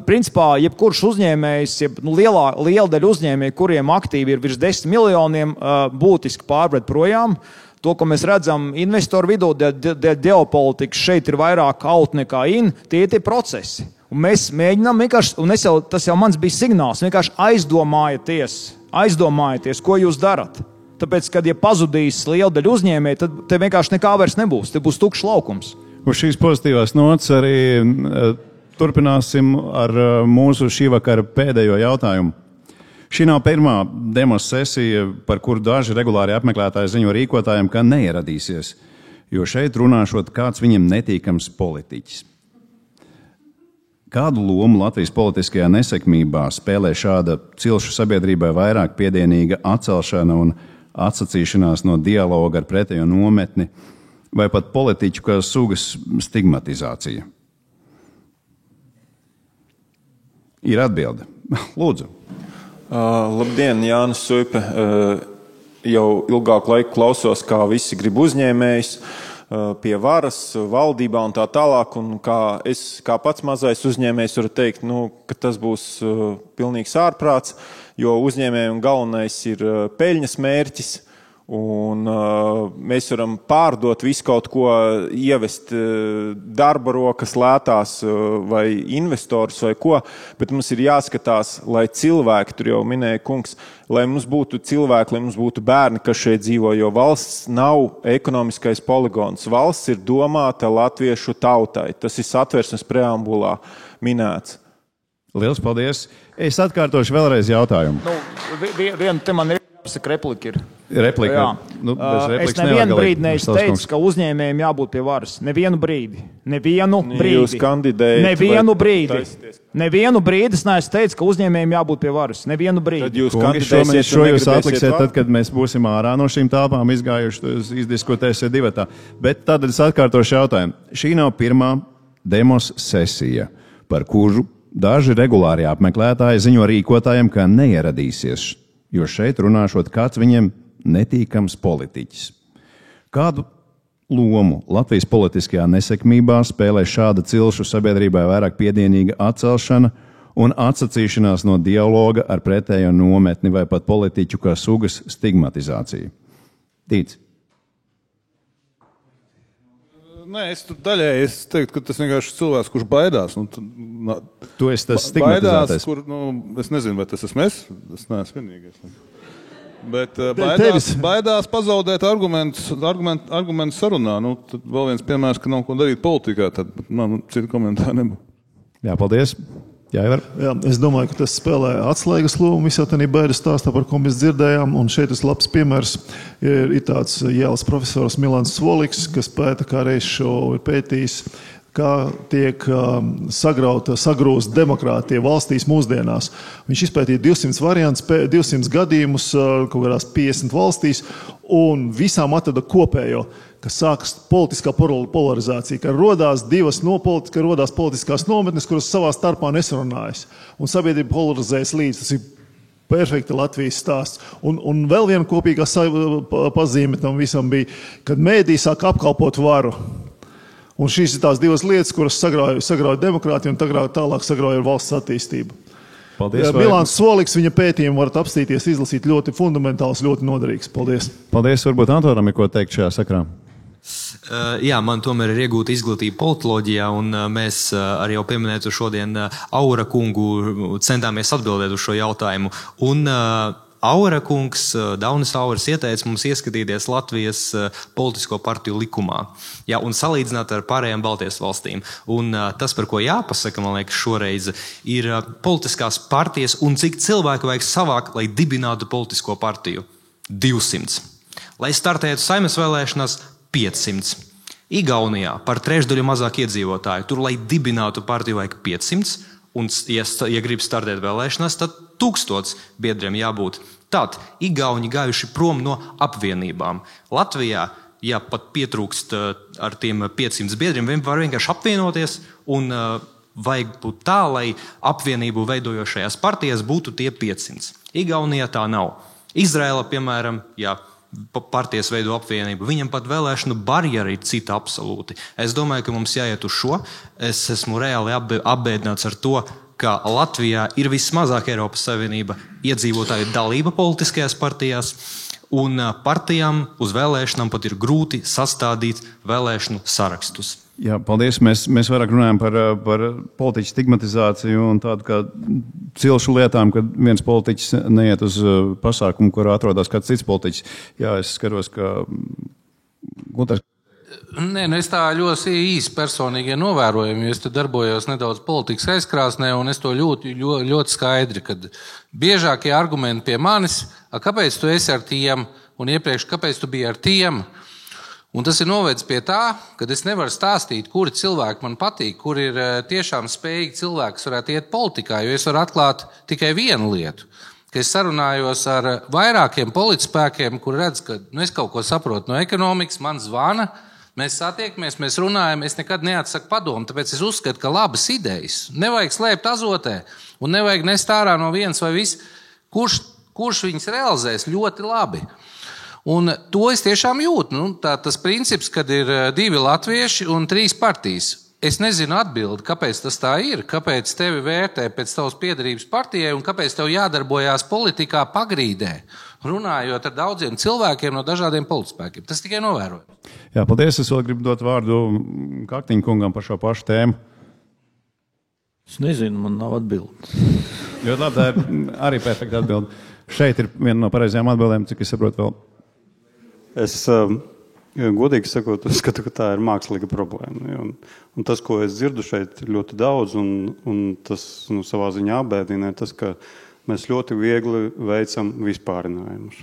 Principā, jebkurš uzņēmējs, liela daļa uzņēmēju, kuriem aktīvi ir virs 10 miljoniem, būtiski pārved projām. To, ko mēs redzam investoru vidū, ģeopolitikas šeit ir vairāk out nekā in, tie ir tie procesi. Un mēs mēģinām vienkārši, un tas jau mans bija signāls, vienkārši aizdomājieties, ko jūs darat. Tāpēc, kad pazudīs liela daļa uzņēmēji, tad te vienkārši nekā vairs nebūs, te būs tukšs laukums.
Uz šīs pozitīvās nots arī turpināsim ar mūsu šī vakara pēdējo jautājumu. Šī nav pirmā demos sesija, par kuru daži regulāri apmeklētāji ziņo rīkotājiem, ka neieradīsies, jo šeit runāšot kāds viņam netīkams politiķis. Kādu lomu Latvijas politiskajā nesekmībā spēlē šāda cilšu sabiedrībai vairāk piedienīga atcelšana un atsacīšanās no dialoga ar pretējo nometni, vai pat politiķu kā sugas stigmatizācija? Ir atbilde. Lūdzu.
Labdien, Jānis Suipe. Jau ilgāku laiku klausos, kā visi grib uzņēmējs pie varas, valdībā un tā tālāk. Un kā pats mazais uzņēmējs varu teikt, ka tas būs pilnīgs ārprāts, jo uzņēmējiem galvenais ir peļņas mērķis. Un mēs varam pārdot visu kaut ko, ievest darba rokas lētās vai investors vai ko, bet mums ir jāskatās, lai cilvēki, tur jau minēja kungs, lai mums būtu cilvēki, lai mums būtu bērni, kas šeit dzīvo, jo valsts nav ekonomiskais poligons. Valsts ir domāta latviešu tautai. Tas ir Satversmes preambulā minēts.
Liels paldies. Es atkārtošu vēlreiz jautājumu.
Viena te man ir jāpasaka replika ir.
Replika.
Es nevienu brīdi teicu, ka uzņēmējiem jābūt pie varas. Nevienu brīdi.
Jūs kandidējat.
Nevienu brīdi es neesmu teicis, ka uzņēmējiem jābūt pie varas. Nevienu brīdi.
Tad jūs kandidēsiet.
Šo jūs atliksiet, tad, kad mēs būsim ārā no šīm telpām izgājuši, izdiskutēsiet divatā. Bet tad es atkārtošu jautājumu. Šī nav pirmā demos sesija, par kuru daži regulāri apmeklētāji ziņo rīkotājiem, ka neieradīsies, jo šeit runāšot kāds viņiem netīkams politiķis. Kādu lomu Latvijas politiskajā nesekmībā spēlē šāda cilšu sabiedrībai vairāk piedienīga atcelšana un atsacīšanās no dialoga ar pretējo nometni vai pat politiķu kā sugas stigmatizācija? Tīts.
Nē, es daļēji teiktu, ka tas vienkārši cilvēks, kurš baidās.
Tu esi tas stigmatizētais.
Es nezinu, vai tas esmu es. Es neesmu vienīgais. Bet baidās pazaudēt argumentu sarunā. Tad vēl viens piemērs, ka nav ko darīt politikā, tad man citu komentāru nebūtu.
Jā, paldies. Jā,
es domāju, ka tas spēlē atslēgas lomu visā tādā baidu stāstā, par ko mēs dzirdējām. Un šeit ir labs piemērs. Ir tāds Jēlas profesors Milans Svoliks, kas pēta, kā reiz šo ir pētījis, kā tiek sagrūsta demokrātija valstīs mūsdienās. Viņš izpētīja 200 variantus, 200 gadījumus kaut kādās 50 valstīs, un visām atrada kopējo, ka sākas politiskā polarizācija, ka rodās rodās politiskās nometnes, kuras savā starpā nesarunājas, un sabiedrība polarizējas līdz. Tas ir perfekti Latvijas stāsts. Un vēl viena kopīgā pazīme tam visam bija, kad mēdī sāk apkalpot varu. Un šīs ir tās divas lietas, kuras sagrauja demokrātiju un tālāk sagrauja valsts attīstību.
Paldies.
Milāns Svoliks, viņa pētījumu varat apstīties, izlasīt ļoti fundamentāls, ļoti noderīgs. Paldies.
Paldies. Varbūt Antonam ir ko teikt šajā sakrā.
Jā, man tomēr ir iegūta izglītība politoloģijā, un mēs arī jau pieminētu šodien Aura kungu centāmies atbildēt uz šo jautājumu. Un Aura kungs, Daunis Auras ieteica mums ieskatīties Latvijas politisko partiju likumā, un salīdzināt ar pārējām Baltijas valstīm. Un tas, par ko jāpasaka, man liekas, šoreiz, ir politiskās partijas un cik cilvēku vajag savākt, lai dibinātu politisko partiju. 200. Lai startētu Saeimas vēlēšanās, 500. Igaunijā par trešdaļu mazāk iedzīvotāju. Tur, lai dibinātu partiju, vajag 500. Un, ja grib startēt vēlēšanās, tad 1000 biedriem jābūt. Tad Igauņi gājuši prom no apvienībām. Latvijā, ja pat pietrūkst ar tiem 500 biedriem, var vienkārši apvienoties un vajag būt tā, lai apvienību veidojošajās partijās būtu tie 500. Igaunijā tā nav. Izraela, piemēram, ja partijas veido apvienību, viņam pat vēlēšanu barjera ir cita absolūti. Es domāju, ka mums jāiet uz šo. Es esmu reāli apbēdināts ar to, ka Latvijā ir vismazāk Eiropas Savienība iedzīvotāju dalība politiskajās partijās, un partijām uz vēlēšanām pat ir grūti sastādīt vēlēšanu sarakstus.
Jā, paldies. Mēs vairāk runājam par politiķu stigmatizāciju un tādu kā cilšu lietām, kad viens politiķis neiet uz pasākumu, kur atrodas kāds cits politiķis. Jā, es skatos, ka Gunārs.
Nē, es tā ļoti īsi personīgi novēroju, jo es darbojos nedaudz politikas aizkrāsnē, un es to ļoti skaidri, kad biežākie argumenti pie manis, kāpēc tu esi ar tiem, un iepriekš, kāpēc tu biji ar tiem. Un tas ir novedis pie tā, ka es nevaru stāstīt, kuri cilvēki man patīk, kur ir tiešām spējīgi cilvēki, kas varētu iet politikā, jo es varu atklāt tikai vienu lietu. Ka es sarunājos ar vairākiem politspēkiem, kur redz, ka es kaut ko saprotu no ekonomikas, man zvana, mēs satiekamies, mēs runājam, es nekad neatsaku padomu, tāpēc es uzskatu, ka labas idejas nevajag slēpt azotē un nevajag nest ārā no vienas vai viss, kurš viņas realizēs ļoti labi. Un to es tiešām jūtu. Tas princips, kad ir 2 latvieši un 3 partijas. Es nezinu atbildi, kāpēc tas tā ir, kāpēc tevi vērtē pēc tavas piedarības partijai un kāpēc tev jādarbojās politikā pagrīdē, runājot ar daudziem cilvēkiem no dažādiem politspēkiem. Tas tikai novērojams.
Jā, paldies. Es vēl gribu dot vārdu Kaktiņa kungam par šo pašu tēmu.
Es nezinu, man nav atbildes.
Ļoti labi, tā ir arī perfekta atbilde. Šeit ir viena no pareizajām atbildēm, cik es saprotu vēl.
Es godīgi sakot, uzskatu, ka tā ir mākslīga problēma. Un tas, ko es dzirdu šeit ļoti daudz, un tas savā ziņā apbēdina, ir tas, ka mēs ļoti viegli veicam vispārinājumus.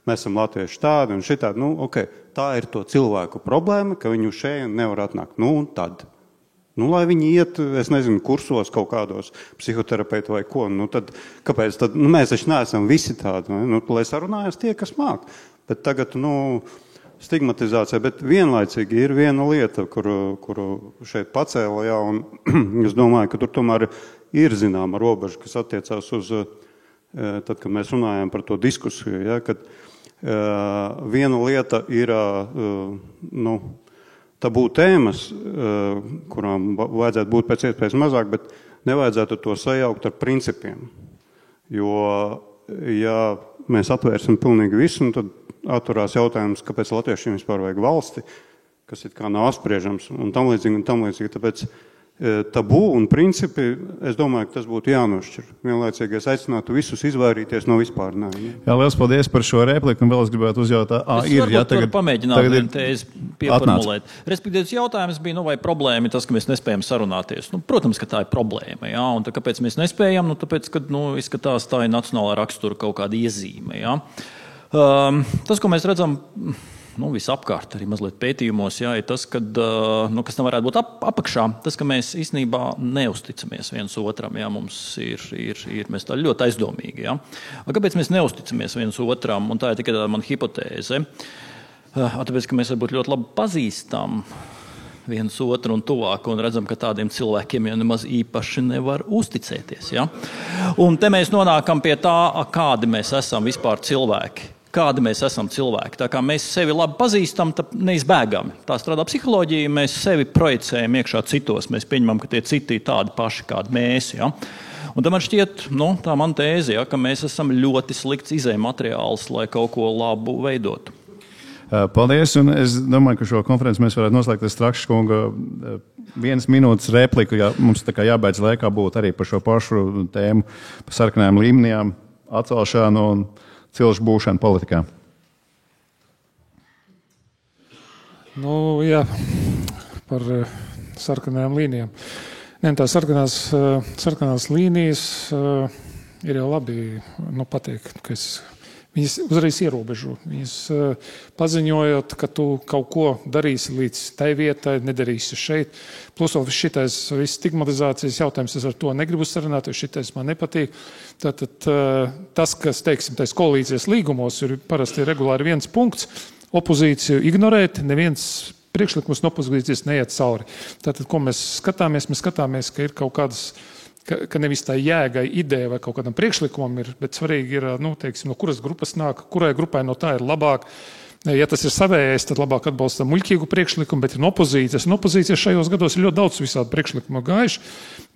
Mēs esam latvieši tādi un šitādi. Okay, tā ir to cilvēku problēma, ka viņi šeit nevar atnākt. Un tad. Lai viņi iet, es nezinu, kursos kaut kādos psihoterapeitu vai ko. Tad, kāpēc tad? Mēs taču neesam visi tādi. Lai sarunājas tie, kas māk. Bet tagad, stigmatizācija, bet vienlaicīgi ir viena lieta, kuru šeit pacēla, jā, un es domāju, ka tur tomēr ir zināma robeža, kas attiecās uz, tad, kad mēs runājam par to diskusiju, jā, kad viena lieta ir, tabū tēmas, kurām vajadzētu būt pēc iespējas mazāk, bet nevajadzētu to sajaukt ar principiem. Jo, ja mēs atvērsim pilnīgi visu, tad atturās jautājums, kāpēc latviešiem vispār vajag valsti, kas it kā nav apspriežams un tam līdzīgi. Tāpēc tabū un principi, es domāju, ka tas būtu jānošķir. Vienlaicīgi es aicinātu visus izvairīties no vispārinājuma.
Jā, liels paldies par šo repliku un vēl es gribētu uzjautāt.
Tagad pamēģināt vienu tēzi pieformulēt. Respektīvi, jautājums bija, vai problēma ir tas, ka mēs nespējam sarunāties. Protams, ka tā ir problēma. Jā, un kāpēc mēs nespējam? Tāpēc, ka izskatās tā ir nacionālā rakstura kaut kāda iezīme. Jā. Tas, ko mēs redzam visapkārt, arī mazliet pētījumos, jā, ir tas, kad, kas tam varētu būt apakšā, tas, ka mēs īstenībā neusticamies viens otram, jā, mums ir mēs tā ļoti aizdomīgi, jā. Kāpēc mēs neusticamies viens otram, un tā ir tikai tāda mana hipotēze, tāpēc, ka mēs varbūt ļoti labi pazīstam viens otru un tuvāk, un redzam, ka tādiem cilvēkiem jau nemaz īpaši nevar uzticēties, jā. Un te mēs nonākam pie tā, kādi mēs esam vispār cilvēki. Kādi mēs esam cilvēki. Tā kā mēs sevi labi pazīstam, tad neizbēgami. Tā strādā psiholoģija, mēs sevi projicējam iekšā citos. Mēs pieņemam, ka tie citi ir tādi paši, kādi mēs. Ja? Un tam man šķiet, tā man tēze, ja, ka mēs esam ļoti slikts izējmateriāls, lai kaut ko labu veidotu.
Paldies, un es domāju, ka šo konferenci mēs varētu noslēgt ar Strakšas kunga 1 minūtes repliku, ja mums tā kā jābeidz laikā būt arī par šo pašu tēmu, par sarkanajām līnijām, atcelšanu un cilšu būšanu politikā.
Jā, par sarkanajām līnijām. Tās sarkanās līnijas ir jau labi pateikt, ka es Viņas uzreiz ierobežo. Viņas paziņojot, ka tu kaut ko darīsi līdz tai vietai, nedarīsi šeit. Plus vēl šitais viss stigmatizācijas jautājums, es ar to negribu sarunāt, jo šitais man nepatīk. Tātad tas, kas, teiksim, tais koalīcijas līgumos ir parasti regulāri viens punkts, opozīciju ignorēt, neviens priekšlikums no opozīcijas neiet cauri. Tātad, ko mēs skatāmies? Mēs skatāmies, ka ir kaut kādas ka nevis tā jēgai, ideja vai kaut kādam priekšlikumam ir, bet svarīgi ir, teiksim, no kuras grupas nāk, kurai grupai no tā ir labāk. Ja tas ir savējais, tad labāk atbalstam muļķīgu priekšlikumu, bet ir no opozīcijas. Un opozīcijas šajos gados ir ļoti daudz visādi priekšlikumu gājuši,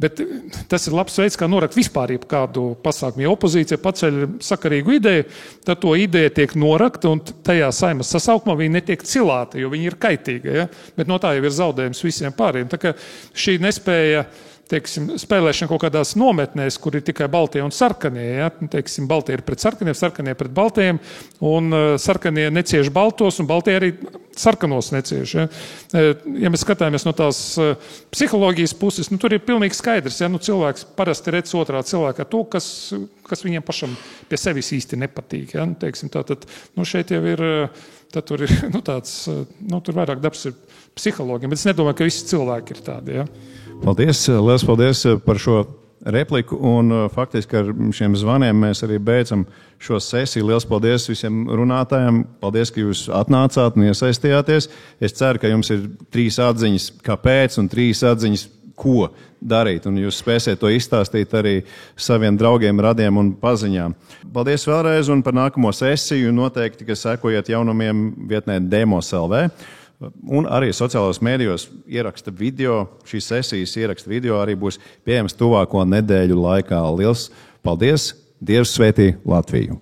bet tas ir labs veids, kā norakt vispār kādu pasākumu. Ja opozīcija paceļ sakarīgu ideju, tad to ideja tiek norakta un tajā Saimas sasaukumā viņa netiek cilāta, jo viņa ir kaitīga. Ja? Bet no tā jau ir zaudējums visiem pārējiem. Tā kā šī nespēja spēlēšana kaut kādās nometnēs, kur ir tikai baltie un sarkanie. Ja? Teiksim, baltie ir pret sarkaniem, sarkanie pret baltiem, un sarkanie necieš baltos, un baltie arī sarkanos necieš. Ja, ja mēs skatāmies no tās psiholoģijas puses, tur ir pilnīgi skaidrs. Ja? Cilvēks parasti redz otrā cilvēkā to, kas viņiem pašam pie sevis īsti nepatīk. Ja? Teiksim, tātad, šeit jau ir, tur ir tur vairāk darbs ir psihologiem, bet es nedomāju, ka visi cilvēki ir tādi. Ja?
Paldies, liels paldies par šo repliku, un faktiski ar šiem zvaniem mēs arī beidzam šo sesiju. Liels paldies visiem runātājiem, paldies, ka jūs atnācāt un iesaistījāties. Es ceru, ka jums ir 3 atziņas, kāpēc, un 3 atziņas, ko darīt, un jūs spēsiet to izstāstīt arī saviem draugiem, radiem un paziņām. Paldies vēlreiz, un par nākamo sesiju noteikti, ka sekojiet jaunumiem vietnē Demos.lv. Un arī sociālajos mēdījos ieraksta video, šīs sesijas ieraksta video arī būs pieejams tuvāko nedēļu laikā. Liels paldies! Dievs svētī Latviju!